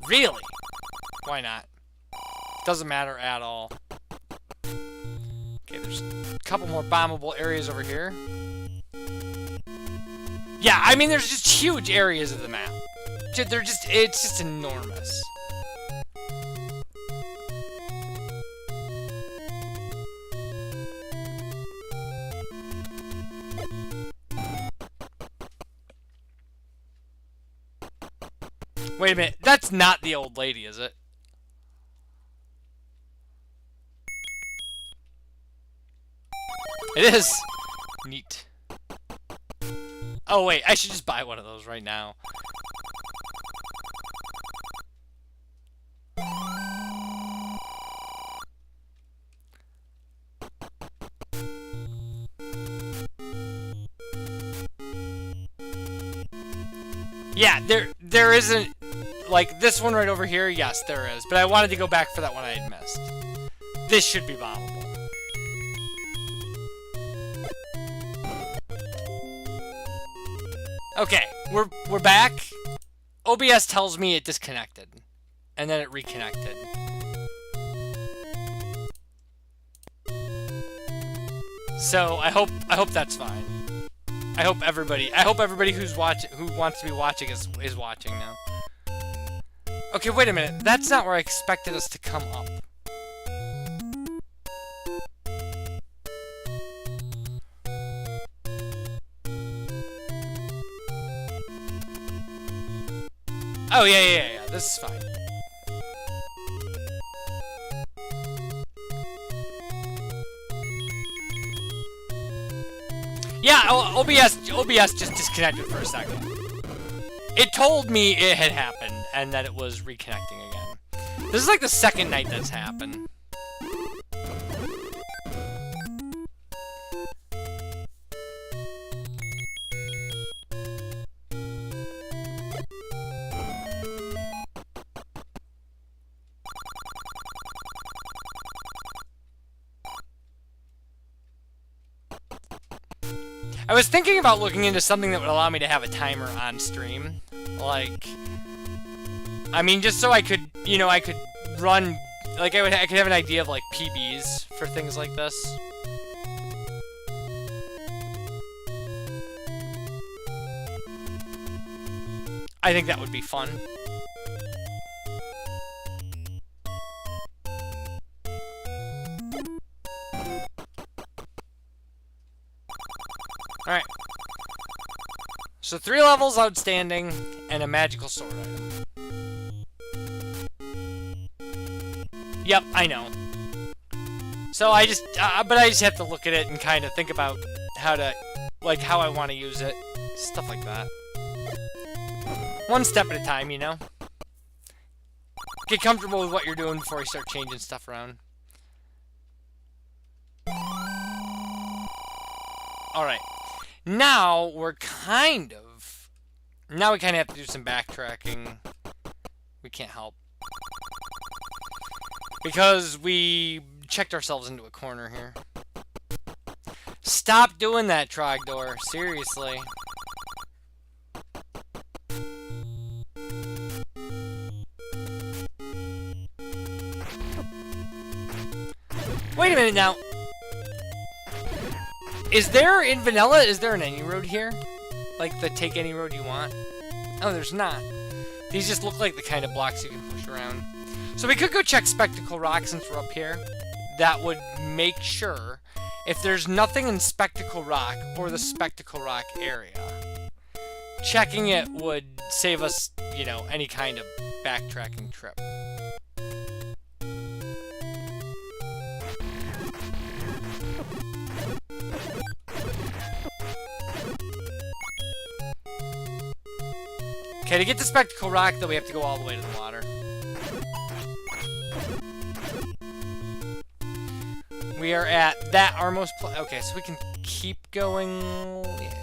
Really? Why not? Doesn't matter at all. Okay, there's a couple more bombable areas over here. Yeah, I mean, there's just huge areas of the map. It's just enormous. Wait a minute, that's not the old lady, is it? It is! Neat. Oh wait, I should just buy one of those right now. Yeah, there isn't, like, this one right over here, yes, there is. But I wanted to go back for that one I had missed. This should be bombable. Okay, we're back. OBS tells me it disconnected. And then it reconnected. So I hope that's fine. I hope everybody who wants to be watching is watching now. Okay, wait a minute. That's not where I expected us to come up. Oh, yeah. This is fine. Yeah, OBS just disconnected for a second. It told me it had happened, and that it was reconnecting again. This is like the second night that's happened. I was thinking about looking into something that would allow me to have a timer on stream. Like, I mean, just so I could, you know, I could run, like, I could have an idea of, like, PBs for things like this. I think that would be fun. Alright. So 3 levels outstanding, and a magical sword item. Yep, I know. So I just, but I just have to look at it and kind of think about how to, like, how I want to use it. Stuff like that. One step at a time, you know? Get comfortable with what you're doing before you start changing stuff around. Alright. Now, we kind of have to do some backtracking. We can't help. Because we checked ourselves into a corner here. Stop doing that, Trogdor. Seriously. Wait a minute now. Is there, in vanilla, is there an any road here? Like the take any road you want? Oh, there's not. These just look like the kind of blocks you can push around. So we could go check Spectacle Rock since we're up here. That would make sure if there's nothing in Spectacle Rock or the Spectacle Rock area. Checking it would save us, you know, any kind of backtracking trip. Okay, to get to Spectacle Rock, though, we have to go all the way to the water. We are at that Armos... Okay, so we can keep going... Yeah.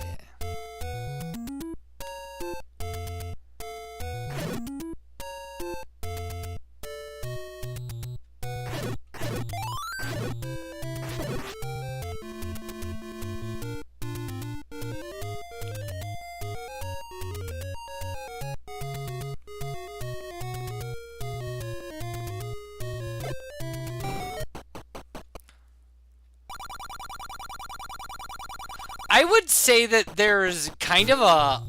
I would say that there's kind of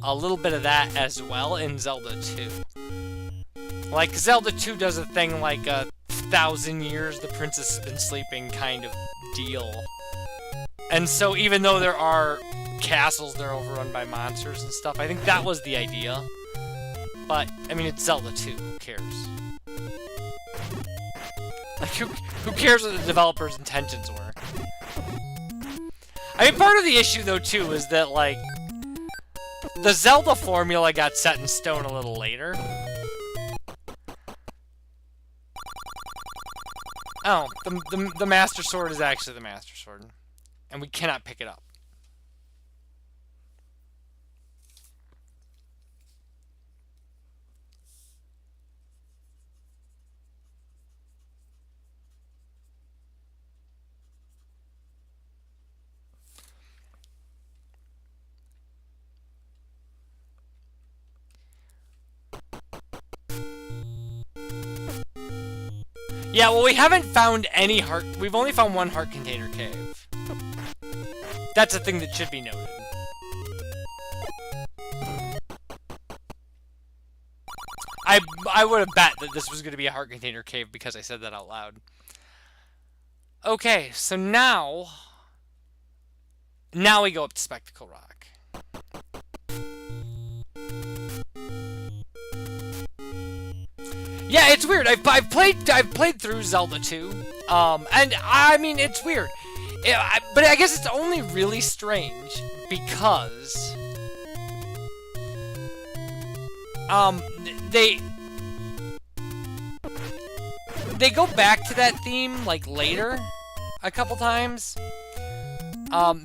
a little bit of that as well in Zelda 2. Like, Zelda 2 does a thing like a 1,000 years the princess has been sleeping kind of deal. And so even though there are castles that are overrun by monsters and stuff, I think that was the idea. But, I mean, it's Zelda 2, who cares? Like, who cares what the developers' intentions were? I mean, part of the issue, though, too, is that, like, the Zelda formula got set in stone a little later. Oh, the Master Sword is actually the Master Sword. And we cannot pick it up. Yeah, well, we haven't found any heart... We've only found one heart container cave. That's a thing that should be noted. I would have bet that this was going to be a heart container cave because I said that out loud. Okay, so now... Now we go up to Spectacle Rock. Yeah, it's weird. I've played through Zelda 2, and I mean it's weird, but I guess it's only really strange because they go back to that theme like later a couple times.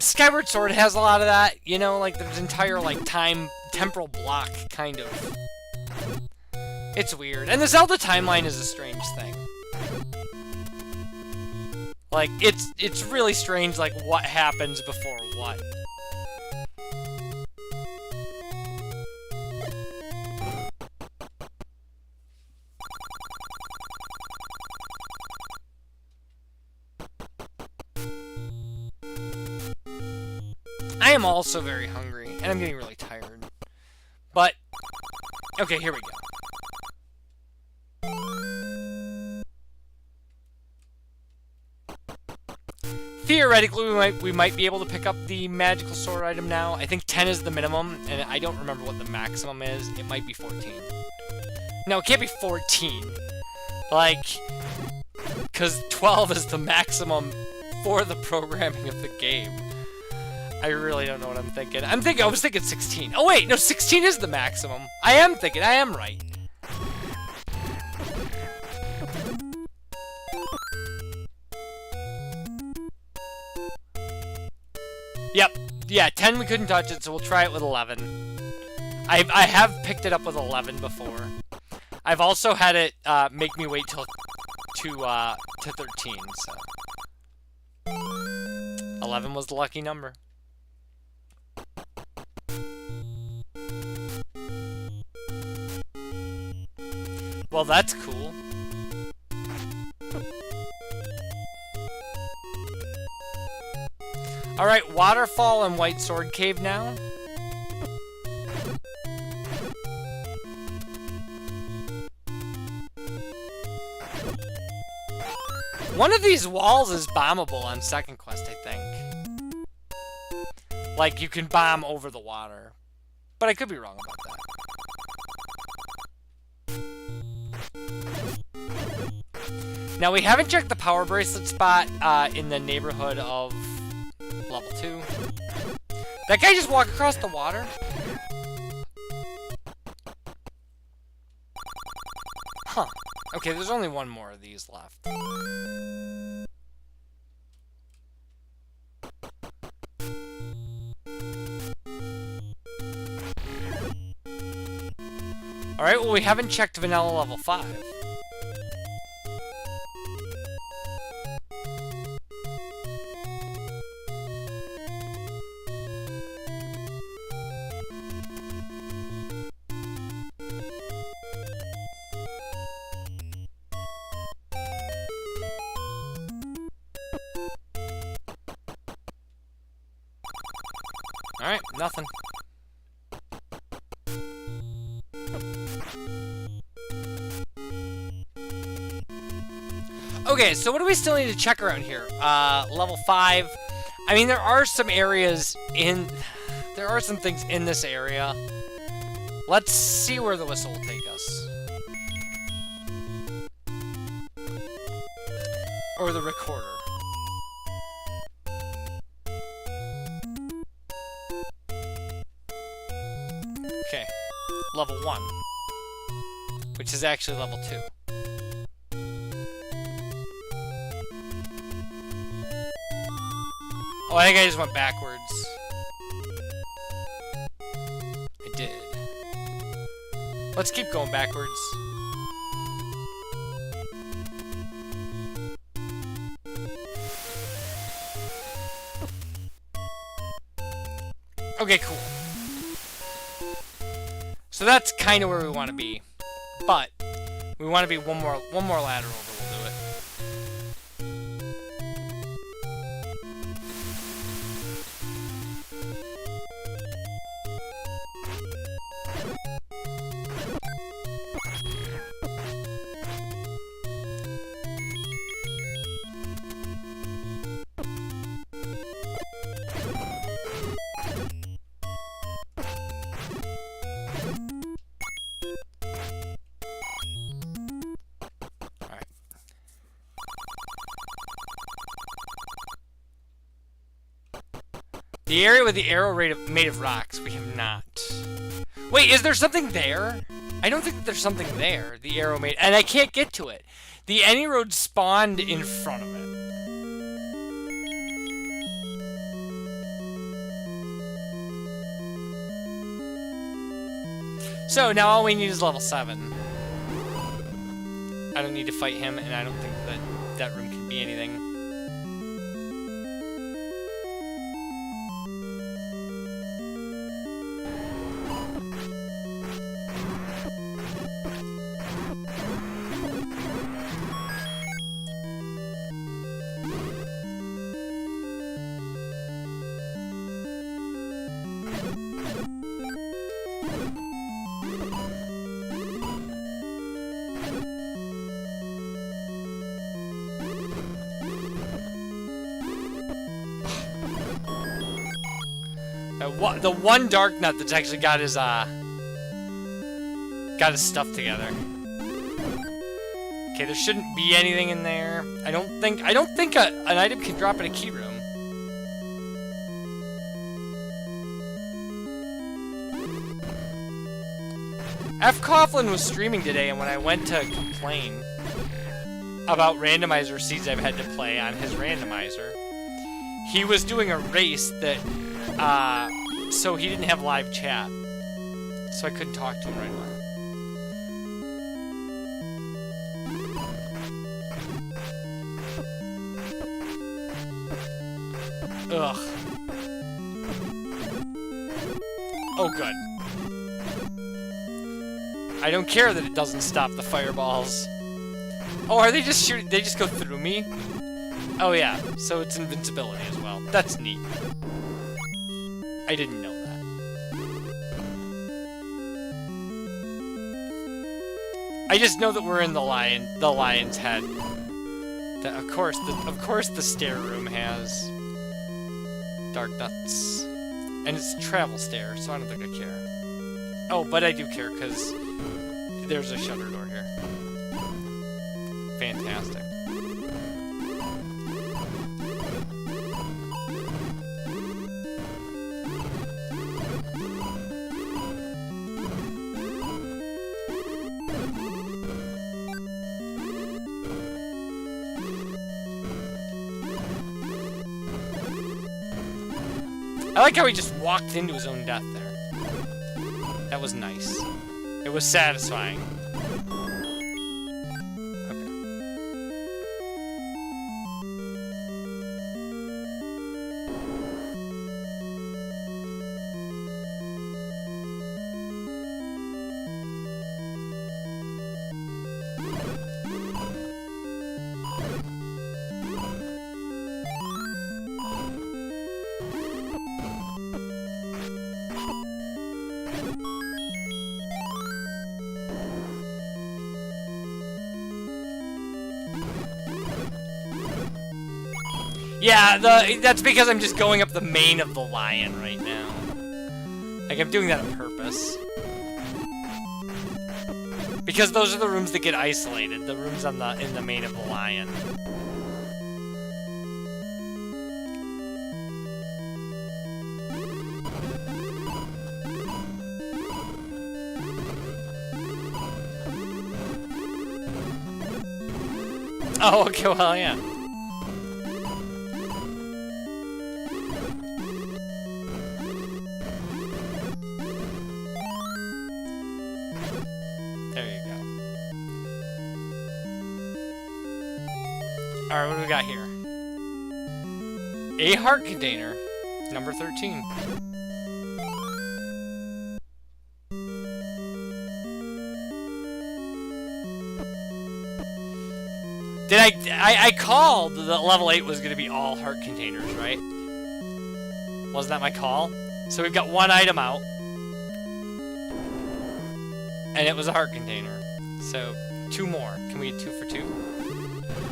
Skyward Sword has a lot of that, you know, like there's entire like temporal block kind of. It's weird. And the Zelda timeline is a strange thing. Like, it's really strange, like, what happens before what. I am also very hungry, and I'm getting really tired. But, okay, here we go. Theoretically, we might be able to pick up the magical sword item now. I think 10 is the minimum, and I don't remember what the maximum is. It might be 14. No, it can't be 14. Like, because 12 is the maximum for the programming of the game. I really don't know what I'm thinking. I was thinking 16. Oh wait, no, 16 is the maximum. I am right. Yep, yeah, 10 we couldn't touch it, so we'll try it with 11. I have picked it up with 11 before. I've also had it make me wait till to 13, so 11 was the lucky number. Well, that's cool. Alright, Waterfall and White Sword Cave now. One of these walls is bombable on second quest, I think. Like, you can bomb over the water. But I could be wrong about that. Now, we haven't checked the power bracelet spot in the neighborhood of level 2. That guy just walked across the water? Huh. Okay, there's only one more of these left. Alright, well, we haven't checked Vanilla level 5. Alright, nothing. Okay, so what do we still need to check around here? Level 5. I mean, there are some areas in... There are some things in this area. Let's see where the whistle will take us. Or the recorder. Okay. Level 1. Which is actually level 2. Oh, I think I just went backwards. I did. Let's keep going backwards. Okay, cool. So that's kind of where we want to be. But we want to be one more ladder over. We'll do it. The area with the arrow made of rocks, we have not. Wait, is there something there? I don't think that there's something there. The arrow made... And I can't get to it. The any road spawned in front of it. So, now all we need is level 7. I don't need to fight him, and I don't think that that room can be anything. The one dark nut that's actually got his stuff together. Okay, there shouldn't be anything in there. I don't think an item can drop in a key room. F. Coughlin was streaming today, and when I went to complain about randomizer seeds I've had to play on his randomizer, he was doing a race that so he didn't have live chat. So I couldn't talk to him right away. Ugh. Oh, good. I don't care that it doesn't stop the fireballs. Oh, are they just shooting? They just go through me? Oh, yeah. So it's invincibility as well. That's neat. I didn't know that. I just know that we're in the lion's head. That of course the stair room has dark nuts. And it's a travel stair, so I don't think I care. Oh, but I do care because there's a shutter door here. Fantastic. I like how he just walked into his own death there. That was nice. It was satisfying. Yeah, that's because I'm just going up the main of the lion right now. Like, I'm doing that on purpose. Because those are the rooms that get isolated. The rooms in the main of the lion. Oh, okay, well, yeah. There you go. Alright, what do we got here? A heart container. Number 13. I called that level 8 was going to be all heart containers, right? Wasn't that my call? So we've got one item out. And it was a heart container. So, 2 more. Can we get 2 for 2?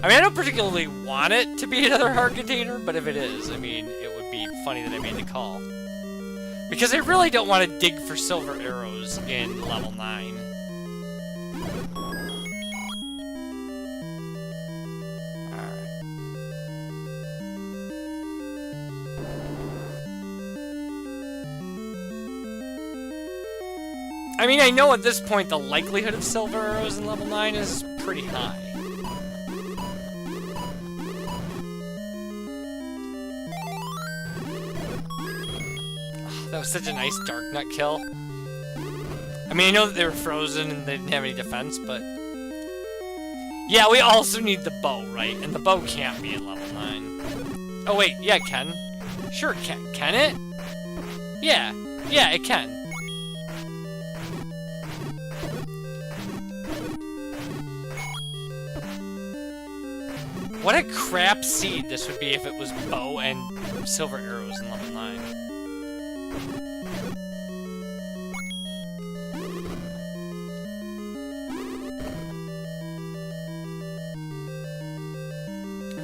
I mean, I don't particularly want it to be another heart container, but if it is, I mean, it would be funny that I made the call. Because I really don't want to dig for silver arrows in level 9. I mean, I know at this point the likelihood of silver arrows in level 9 is pretty high. Oh, that was such a nice dark nut kill. I mean, I know that they were frozen and they didn't have any defense, but... Yeah, we also need the bow, right? And the bow can't be in level 9. Oh, wait, yeah, it can. Sure, it can. Can it? Yeah. Yeah, it can. What a crap seed this would be if it was bow and silver arrows in level 9.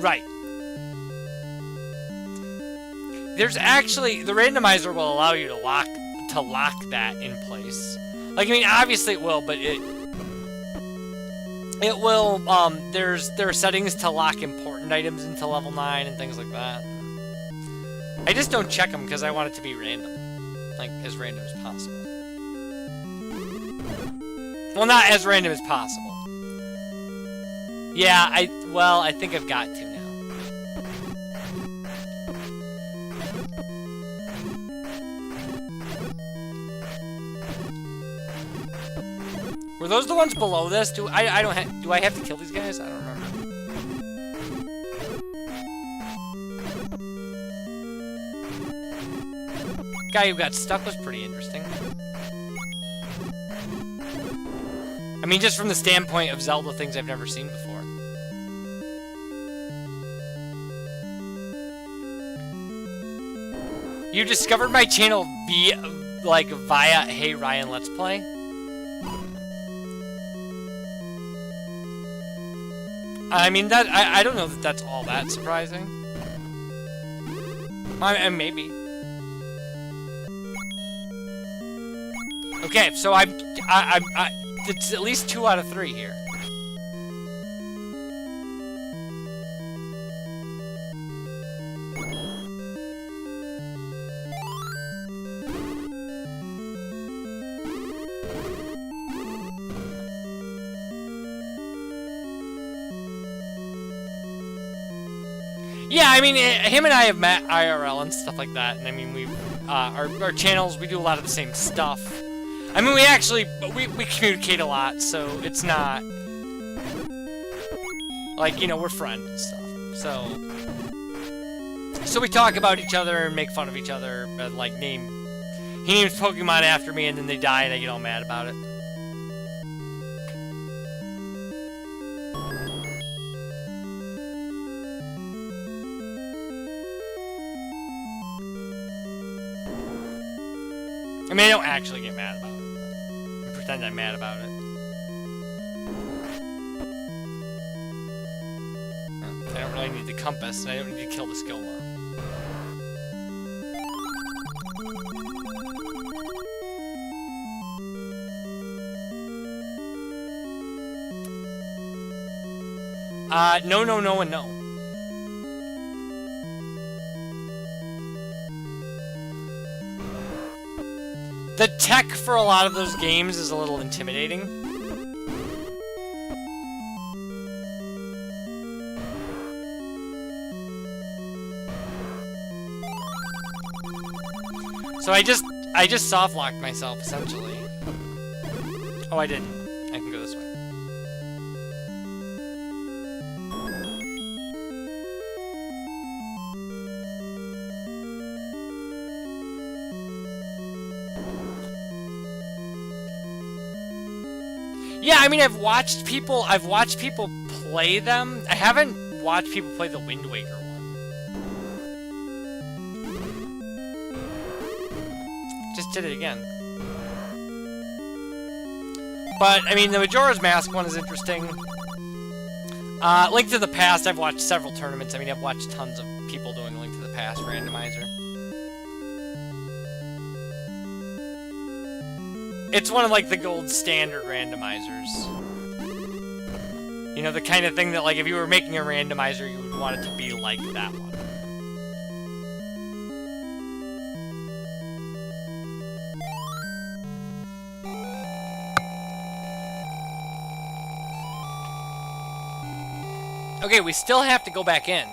Right. There's actually, the randomizer will allow you to lock that in place. Like, I mean, obviously it will, but it will, there are settings to lock important items into level 9 and things like that. I just don't check them because I want it to be random. Like, as random as possible. Well, not as random as possible. Yeah, I think I've got to now. Were those the ones below this? Do I have to kill these guys? I don't remember. Guy who got stuck was pretty interesting. I mean, just from the standpoint of Zelda things I've never seen before. You discovered my channel via Hey Ryan Let's Play? I mean, I don't know that that's all that surprising. Maybe. Okay, so it's at least 2 out of 3 here. Yeah, I mean, him and I have met IRL and stuff like that, and I mean, our channels, we do a lot of the same stuff. I mean, we communicate a lot, so it's not, like, you know, we're friends and stuff, so we talk about each other and make fun of each other, and, like, he names Pokemon after me, and then they die, and I get all mad about it. I mean, I don't actually get mad about it, but I pretend I'm mad about it. I don't really need the compass, and I don't need to kill the Skilmore. No, no, no, and no. The tech for a lot of those games is a little intimidating. So I just soft-locked myself, essentially. Oh, I didn't. I can go this way. Yeah, I mean, I've watched people play them. I haven't watched people play the Wind Waker one. Just did it again. But, I mean, the Majora's Mask one is interesting. Link to the Past, I've watched several tournaments. I mean, I've watched tons of people doing Link to the Past randomizer. It's one of, like, the gold standard randomizers. You know, the kind of thing that, like, if you were making a randomizer, you would want it to be like that one. Okay, we still have to go back in.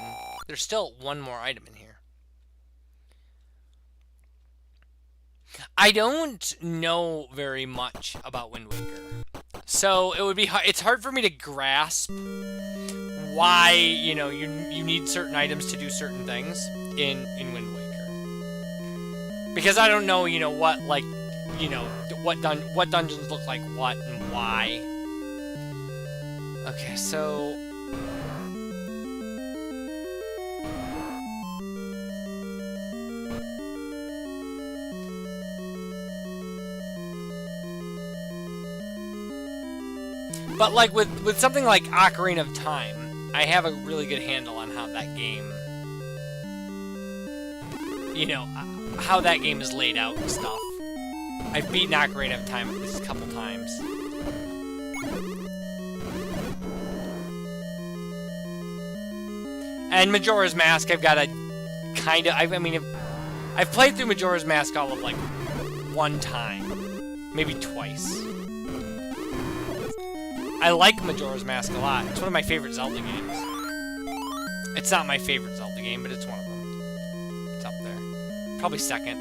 There's still one more item in here. I don't know very much about Wind Waker. So, it would be it's hard for me to grasp why, you know, you need certain items to do certain things in Wind Waker. Because I don't know, you know, what, like, you know, what dungeons look like what and why. Okay, so... But, like, with something like Ocarina of Time, I have a really good handle on how that game... You know, how that game is laid out and stuff. I've beaten Ocarina of Time at least a couple times. And Majora's Mask, I've got a kind of... I mean, I've played through Majora's Mask all of, like, one time. Maybe twice. I like Majora's Mask a lot. It's one of my favorite Zelda games. It's not my favorite Zelda game, but it's one of them. It's up there. Probably second.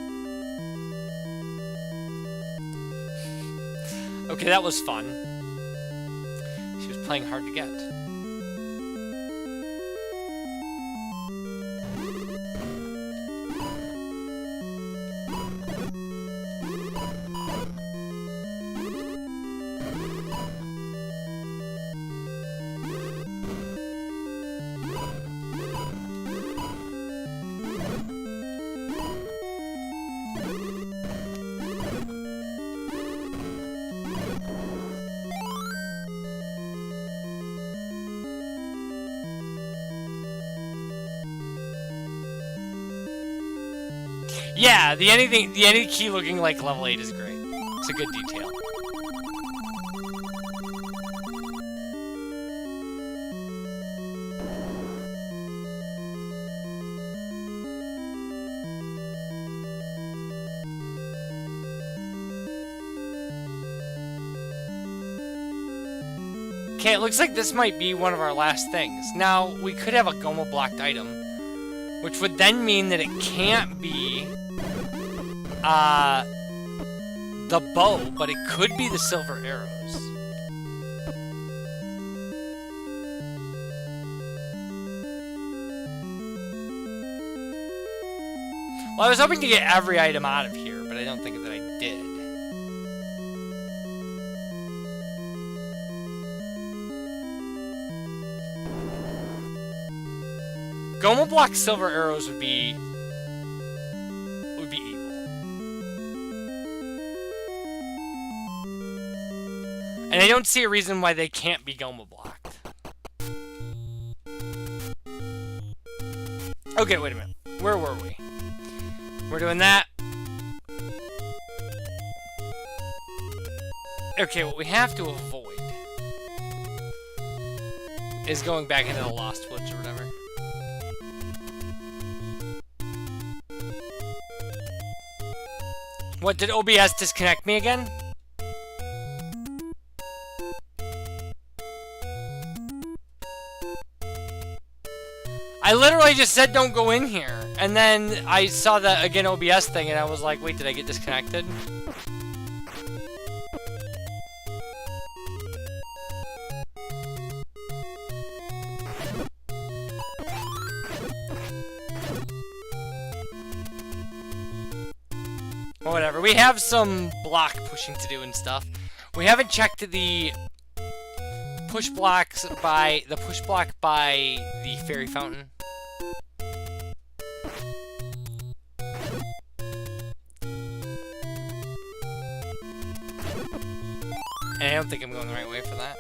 Okay, that was fun. She was playing hard to get. Yeah, the any key looking like level 8 is great. It's a good detail. Okay, it looks like this might be one of our last things. Now, we could have a Goma blocked item, which would then mean that it can't be the bow, but it could be the silver arrows. Well, I was hoping to get every item out of here, but I don't think that I did. Goma block silver arrows would be evil. And I don't see a reason why they can't be Goma blocked. Okay, wait a minute. Where were we? We're doing that. Okay, what we have to avoid is going back into the Lost Woods or whatever. What, did OBS disconnect me again? I literally just said don't go in here. And then I saw the, again, OBS thing, and I was like, wait, did I get disconnected? Whatever, we have some block pushing to do and stuff. We haven't checked the push block by the fairy fountain. And I don't think I'm going the right way for that.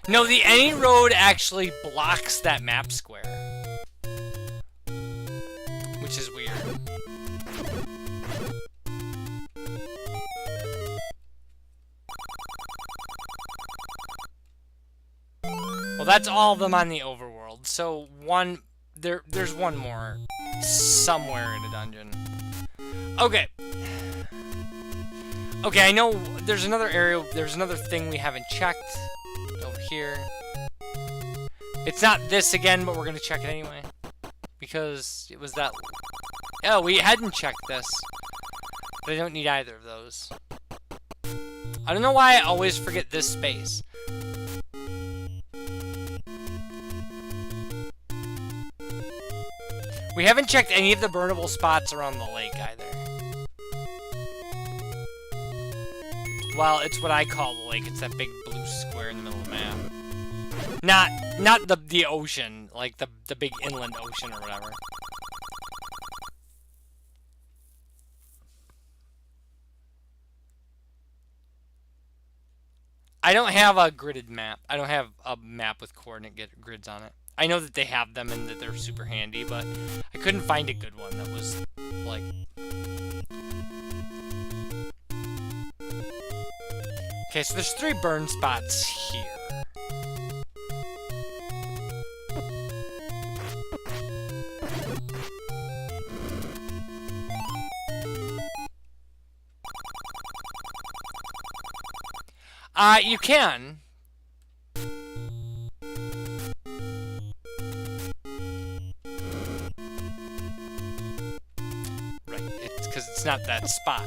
No, the any road actually blocks that map square. Which is weird. Well, that's all of them on the overworld. So there's one more somewhere in a dungeon. Okay. Okay, I know there's another area, there's another thing we haven't checked. Over here. It's not this again, but we're gonna check it anyway. Because it was that... Oh, we hadn't checked this. But I don't need either of those. I don't know why I always forget this space. We haven't checked any of the burnable spots around the lake either. Well, it's what I call the lake. It's that big blue square in the middle of the map. Not the ocean, like the big inland ocean or whatever. I don't have a gridded map. I don't have a map with coordinate grids on it. I know that they have them and that they're super handy, but I couldn't find a good one that was, like... Okay, so there's 3 burn spots here. You can. Right, it's because it's not that spot.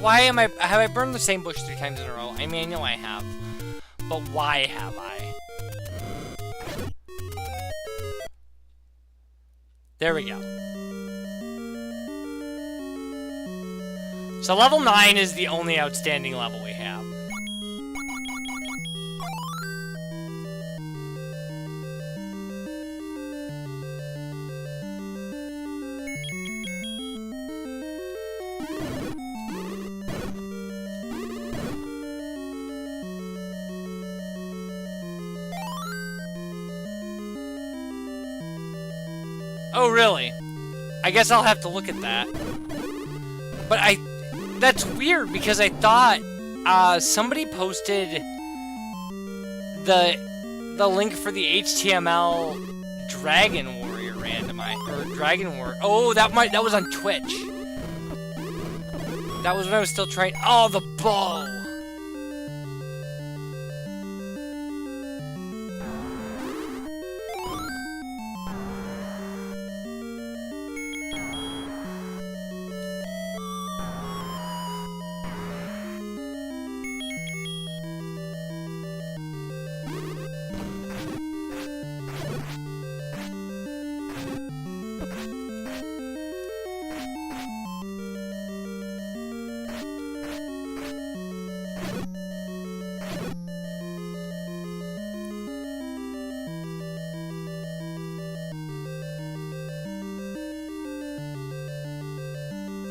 Why have I burned the same bush 3 times in a row? I mean, I know I have, but why have I? There we go. So level 9 is the only outstanding level we have. Oh, really? I guess I'll have to look at that. But that's weird, because I thought, somebody posted the link for the HTML Dragon Warrior randomizer, or Dragon Warrior. Oh, that was on Twitch. That was when I was still trying. Oh, the bow!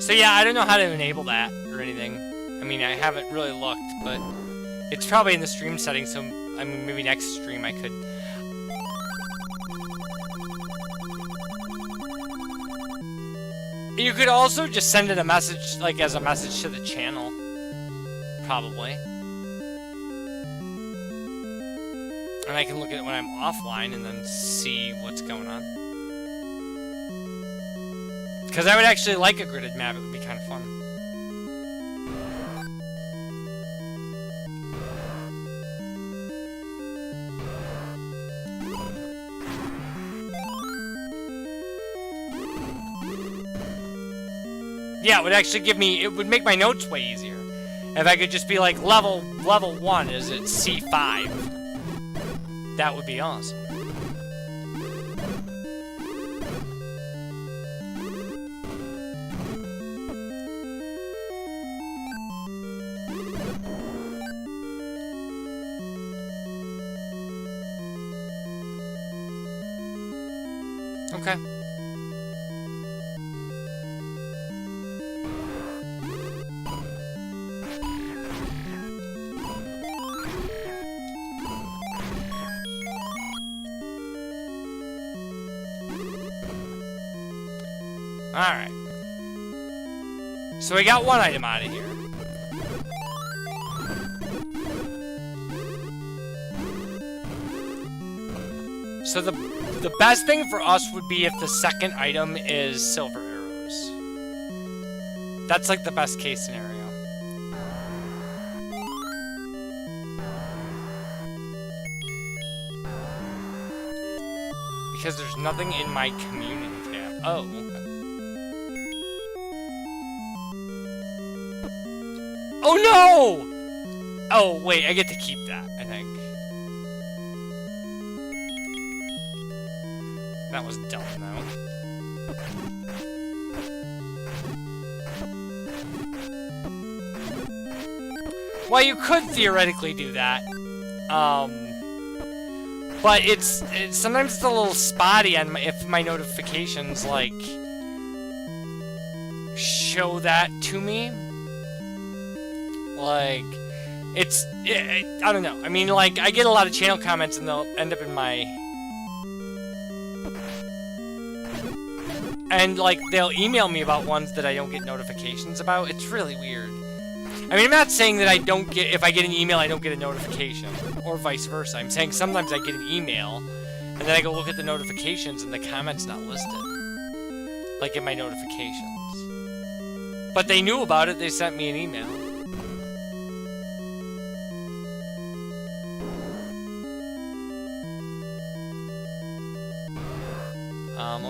So yeah, I don't know how to enable that or anything. I mean, I haven't really looked, but it's probably in the stream settings, so I mean, maybe next stream I could. You could also just send it a message, like as a message to the channel, probably. And I can look at it when I'm offline and then see what's going on. Because I would actually like a gridded map, it would be kind of fun. Yeah, it would actually give me, it would make my notes way easier. If I could just be like, level 1 is at C5. That would be awesome. Okay. Alright. So we got one item out of here. So the best thing for us would be if the second item is silver arrows. That's like the best case scenario. Because there's nothing in my community tab. Oh, okay. Oh no! Oh, wait, I get to keep that, I think. That was dumb, though. Well, you could theoretically do that. But it's sometimes it's a little spotty on if my notifications, like, show that to me. Like, I don't know. I mean, like, I get a lot of channel comments and they'll end up in my... And, like, they'll email me about ones that I don't get notifications about. It's really weird. I mean, I'm not saying that I don't get... If I get an email, I don't get a notification. Or vice versa. I'm saying sometimes I get an email, and then I go look at the notifications, and the comment's not listed. Like, in my notifications. But they knew about it. They sent me an email.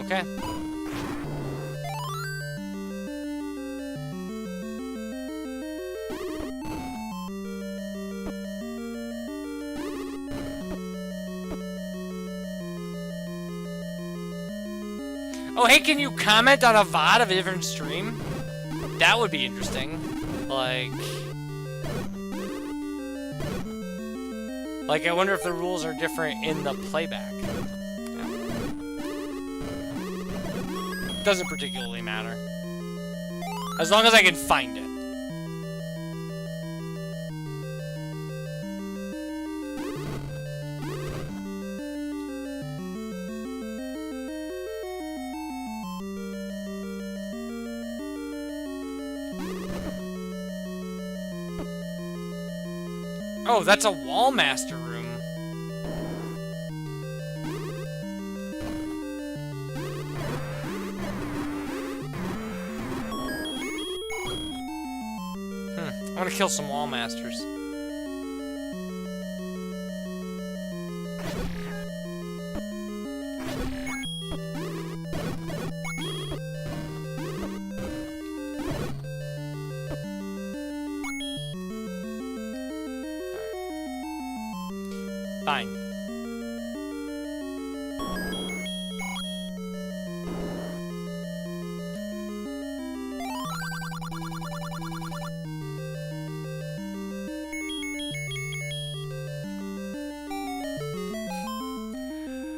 Okay. Oh, hey, can you comment on a VOD of a different stream? That would be interesting. Like, I wonder if the rules are different in the playback. Doesn't particularly matter. As long as I can find it. Oh, that's a wall master room. I want to kill some wall masters. Fine.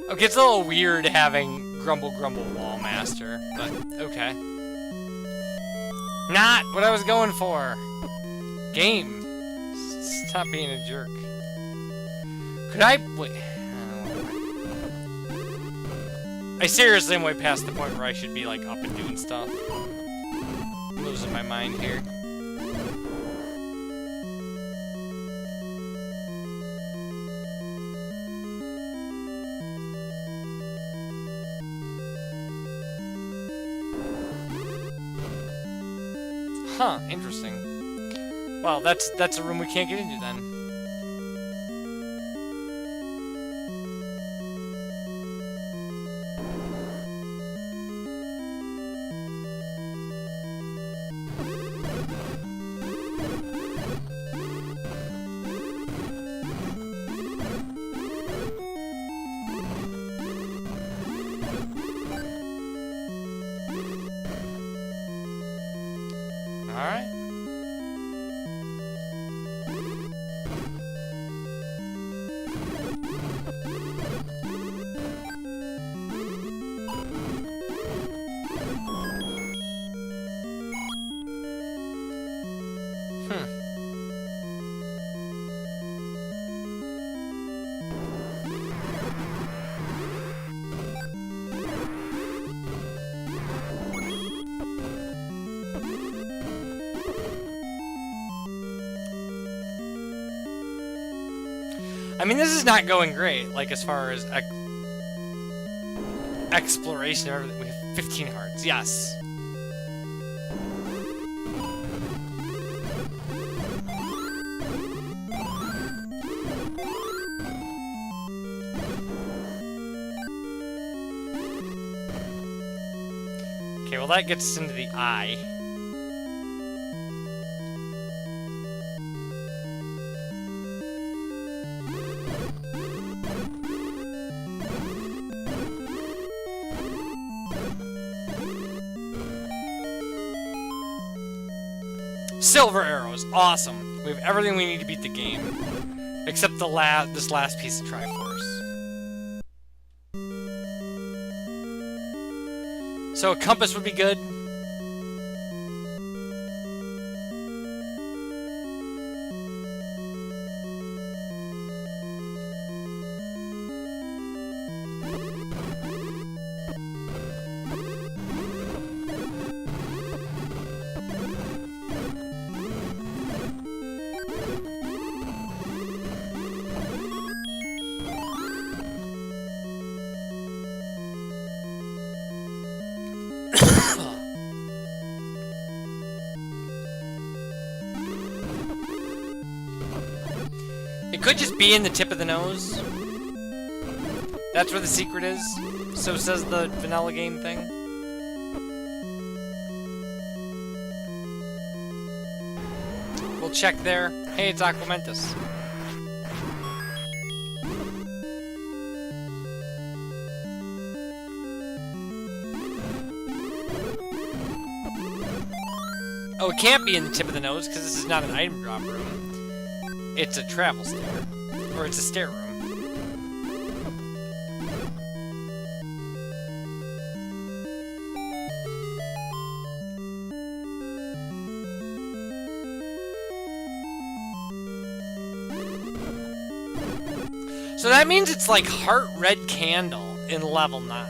Okay, it's a little weird having Grumble Grumble Wall Master, but okay. Not what I was going for. Game. Stop being a jerk. Could I... Wait. I seriously am way past the point where I should be, like, up and doing stuff. I'm losing my mind here. Huh, interesting. Well, that's a room we can't get into then. Alright. I mean, this is not going great, like, as far as exploration and everything. We have 15 hearts, yes. Okay, well, that gets us into the eye. Silver arrows, awesome. We have everything we need to beat the game, except the this last piece of Triforce. So a compass would be good. It could just be in the tip of the nose. That's where the secret is. So says the vanilla game thing. We'll check there. Hey, it's Aquamentus. Oh, it can't be in the tip of the nose because this is not an item drop room. It's a travel stair. Or it's a stair room. So that means it's like heart red candle in level 9.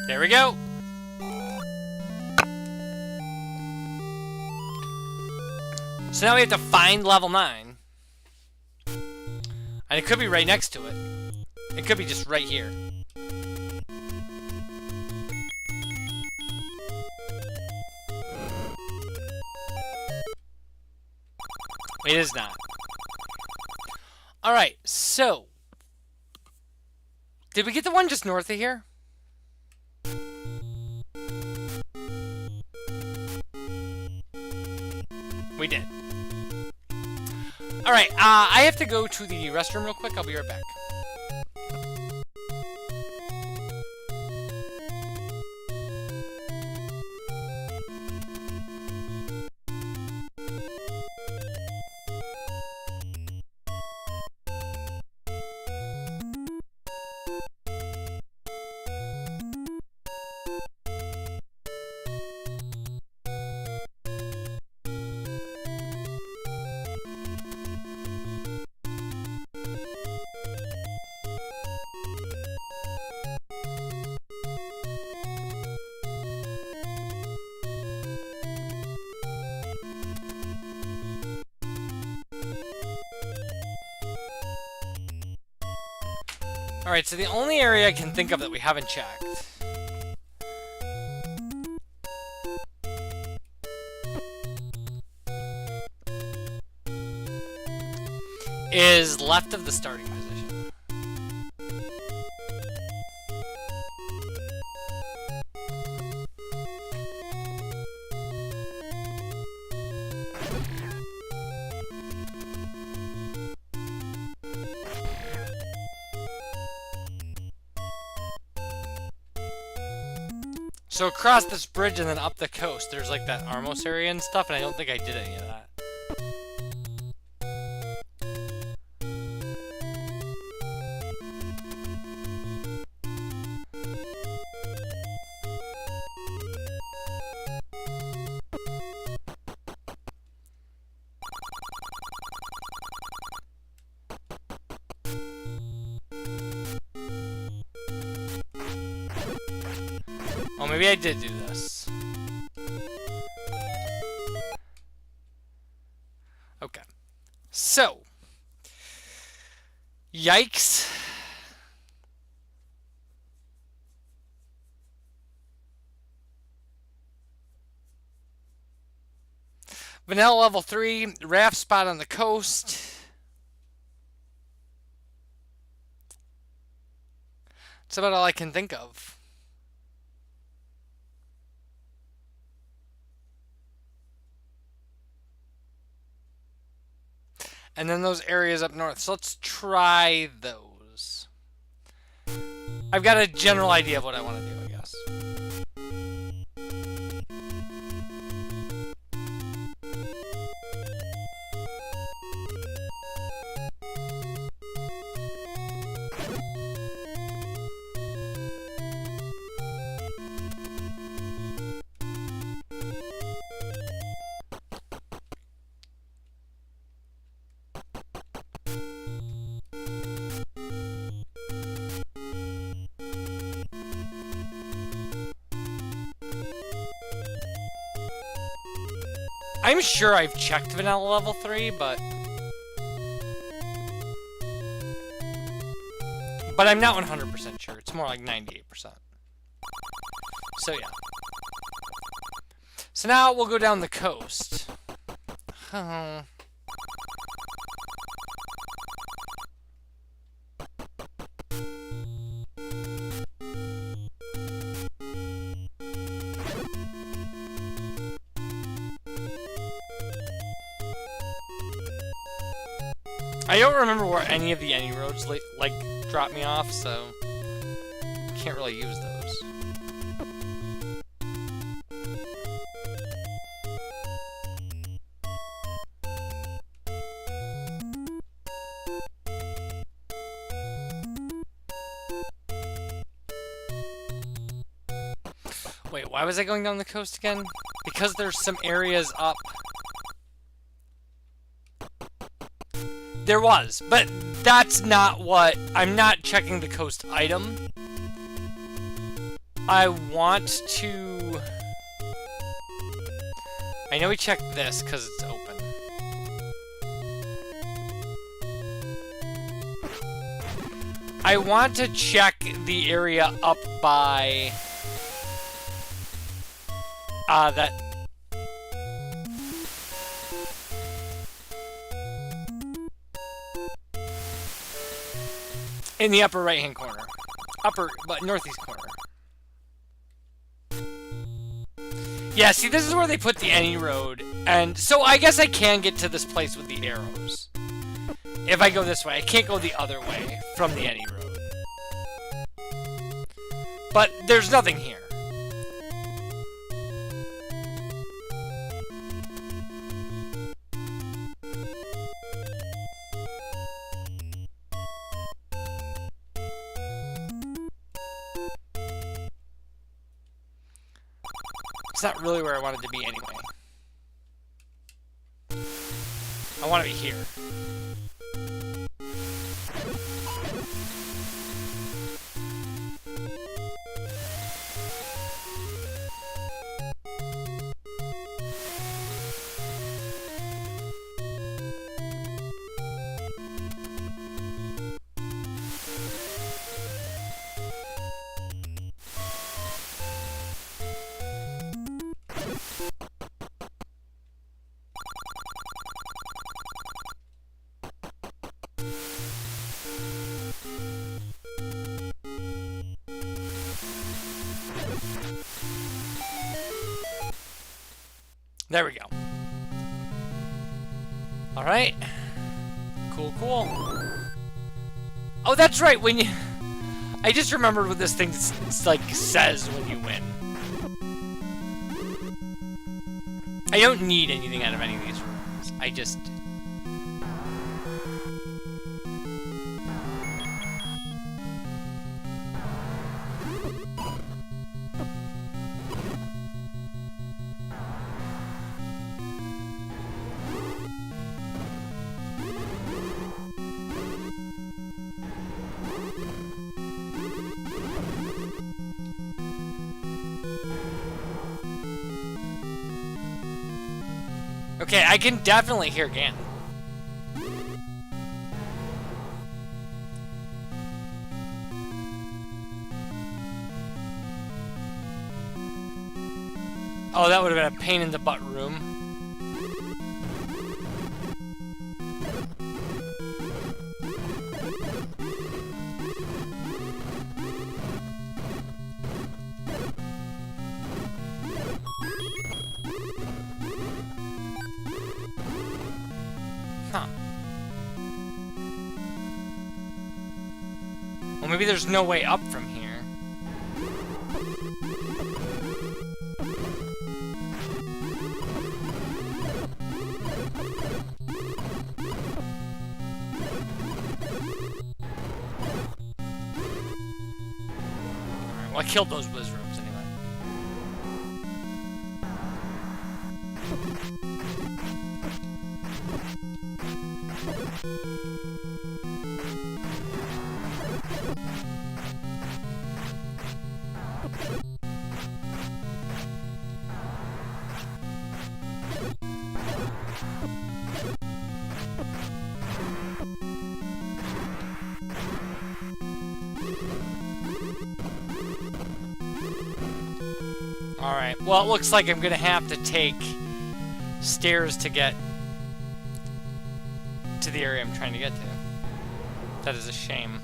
There we go. So now we have to find level 9. And it could be right next to it. It could be just right here. It is not. Alright, so Did we get the one just north of here? We did. Alright, I have to go to the restroom real quick. I'll be right back. Alright, so the only area I can think of that we haven't checked is left of the starting position. So across this bridge and then up the coast, there's like that Armos area and stuff, and I don't think I did any of that. Oh, maybe I did do this. Okay. So. Yikes. Vanilla level 3, raft spot on the coast. That's about all I can think of. And then those areas up north. So let's try those. I've got a general idea of what I want to do, I guess. I'm sure I've checked vanilla level 3, but I'm not 100% sure. It's more like 98%. So yeah. So now we'll go down the coast. Oh. I don't remember where any of the any roads like drop me off, so can't really use those. Wait, why was I going down the coast again? Because there's some areas up. There was, but that's not what... I'm not checking the coast item. I want to... I know we checked this because it's open. I want to check the area up by... that... in the upper right-hand corner. Upper, but northeast corner. Yeah, see, this is where they put the any road, and so I guess I can get to this place with the arrows. If I go this way, I can't go the other way from the any road. But there's nothing here. It's not really where I wanted to be anyway. I want to be here. There we go. Alright. Cool, cool. Oh, that's right, when you... I just remembered what this thing like says when you win. I don't need anything out of any of these rooms. I just... Okay, I can definitely hear Gan. Oh, that would have been a pain in the butt room. Huh. Well, maybe there's no way up from here. Alright, well, I killed those Blizz rooms anyway. Alright, well, it looks like I'm gonna have to take stairs to get to the area I'm trying to get to. That is a shame.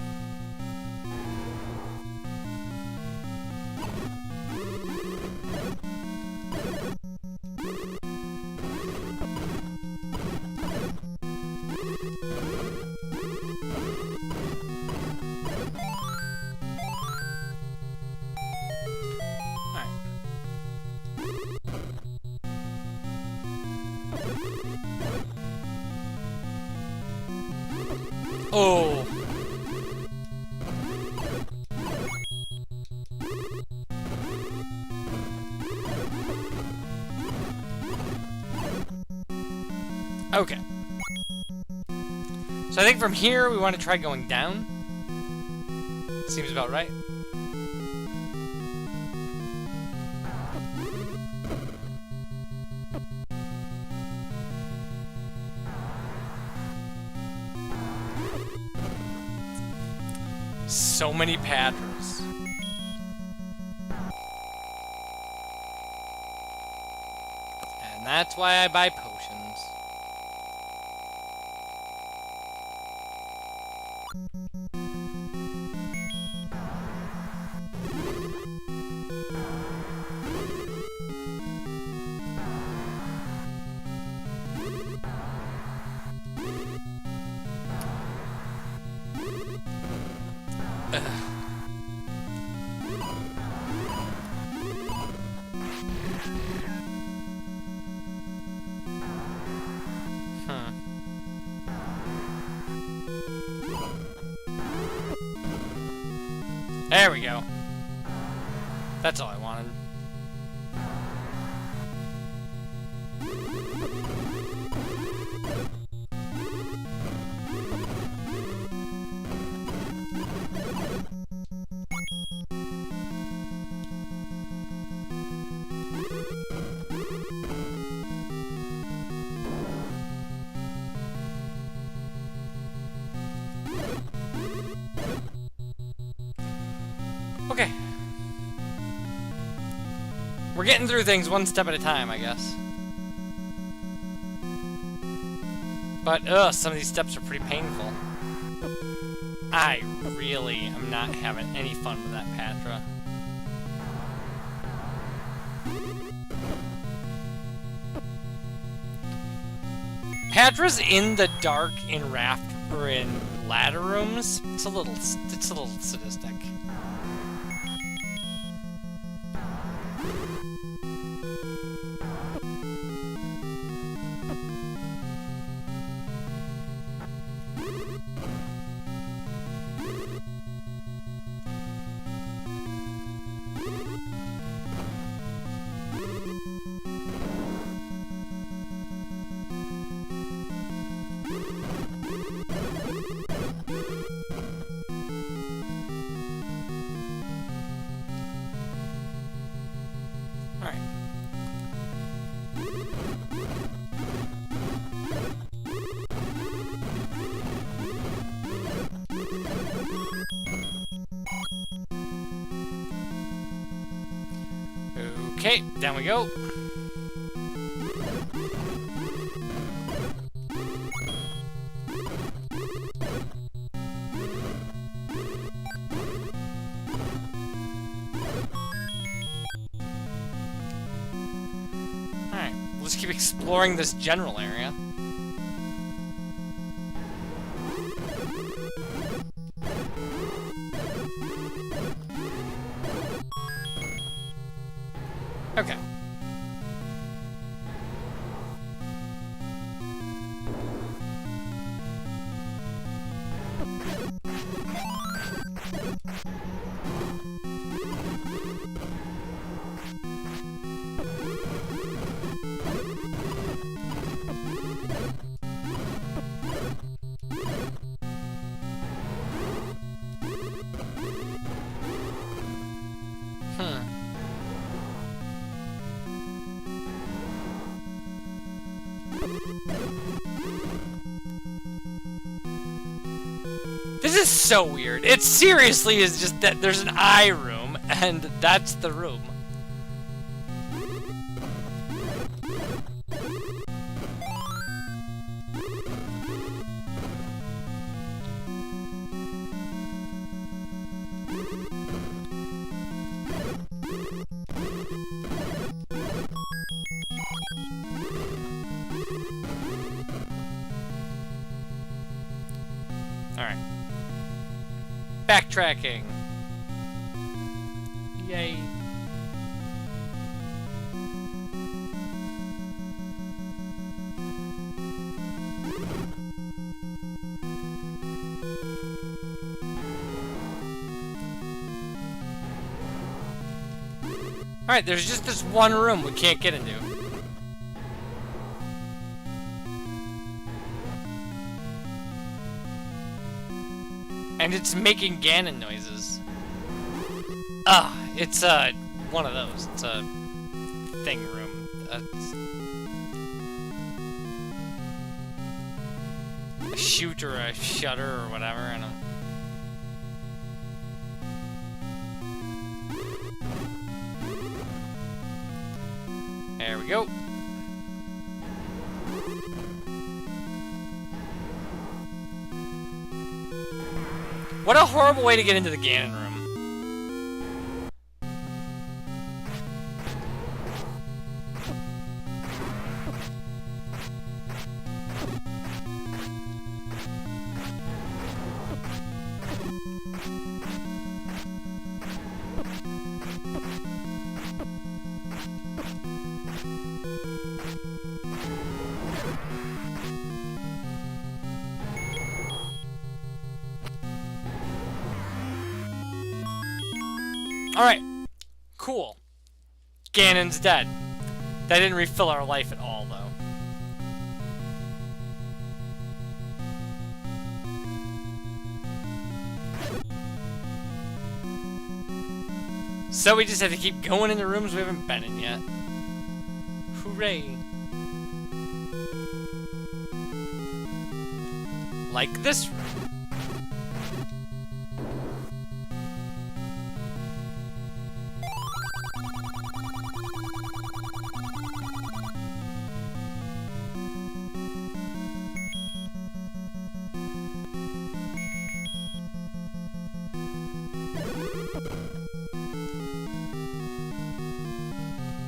Oh. Okay. So I think from here we want to try going down. Seems about right. So many patterns. And that's why I buy potions. There we go. That's all I wanted. Okay. We're getting through things one step at a time, I guess. But, some of these steps are pretty painful. I really am not having any fun with that Patra. Patra's in the dark in Raft or in ladder rooms. It's a little sadistic. Okay, down we go. Alright, let's keep exploring this general area. Okay. This is so weird. It seriously is just that there's an eye room, and that's the room. Alright. Backtracking. Yay. Alright, there's just this one room we can't get into. And it's making Ganon noises. It's one of those. It's a thing room. A chute or a shutter or whatever. I don't. There we go. What a horrible way to get into the Ganon room. Alright. Cool. Ganon's dead. That didn't refill our life at all, though. So we just have to keep going into rooms we haven't been in yet. Hooray. Like this room.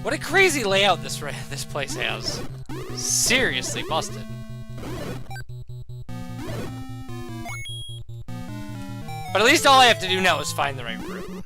What a crazy layout this place has. Seriously busted. But at least all I have to do now is find the right room.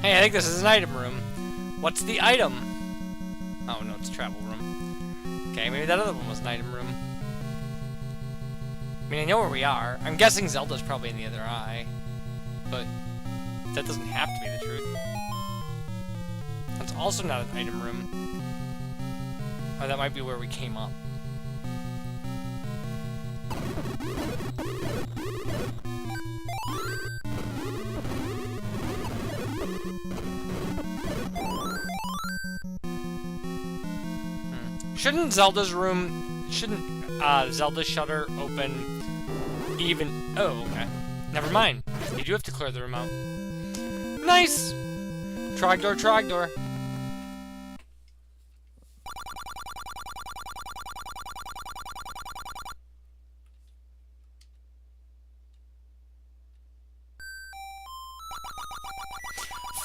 Hey, I think this is an item room. What's the item? Oh, no, it's a travel room. Okay, maybe that other one was an item room. I mean, I know where we are. I'm guessing Zelda's probably in the other eye. But that doesn't have to be the truth. That's also not an item room. Or that might be where we came up. Shouldn't Zelda's shutter open even... Oh, okay. Never mind. You do have to clear the room out. Nice! Trogdor, Trogdor.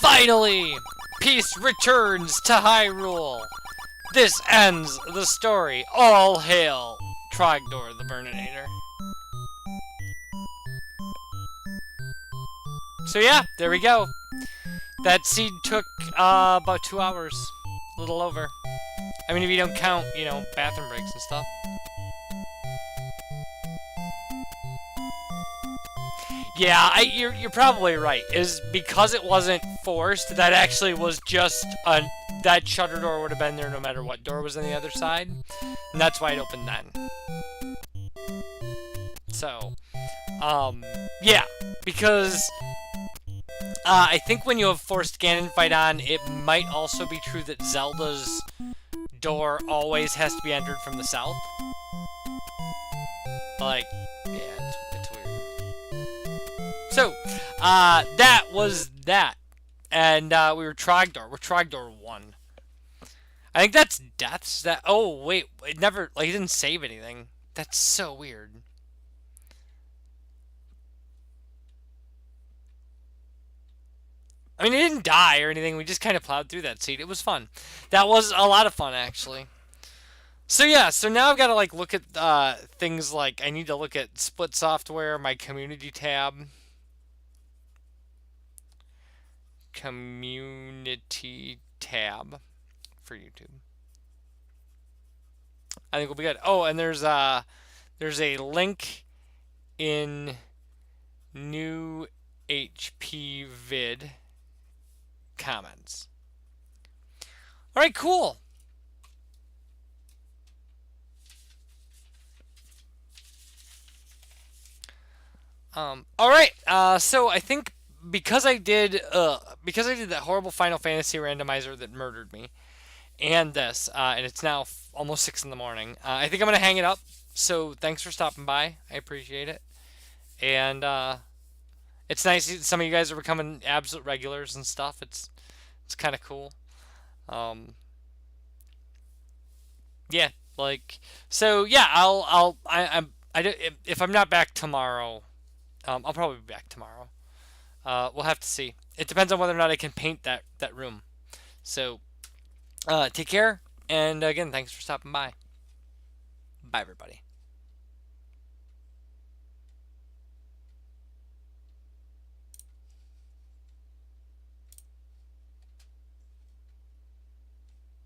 Finally! Peace returns to Hyrule! This ends the story. All hail Trogdor the Burninator. So yeah, there we go. That seed took about 2 hours. A little over. I mean, if you don't count, you know, bathroom breaks and stuff. Yeah, you're probably right. Is because it wasn't forced, that actually was just that shutter door would have been there no matter what door was on the other side. And that's why it opened then. So, yeah, because I think when you have forced Ganon fight on, it might also be true that Zelda's door always has to be entered from the south. Like, yeah, it's weird. So, that was that. And we were Trogdor. We're Trogdor 1. I think that's deaths. Oh, wait. It never... Like, it didn't save anything. That's so weird. I mean, it didn't die or anything. We just kind of plowed through that seed. It was fun. That was a lot of fun, actually. So, yeah. So now I've got to, like, look at things like... I need to look at split software, my community tab. Community tab for YouTube. I think we'll be good. Oh, and there's a link in new HP vid comments. All right, cool. All right. So I think because I did that horrible Final Fantasy randomizer that murdered me, and this, and it's now almost 6 in the morning. I think I'm gonna hang it up. So thanks for stopping by. I appreciate it, and it's nice. Some of you guys are becoming absolute regulars and stuff. It's kind of cool. Um, yeah, like so. Yeah, if I'm not back tomorrow, I'll probably be back tomorrow. We'll have to see. It depends on whether or not I can paint that room. So, take care, and again, thanks for stopping by. Bye, everybody.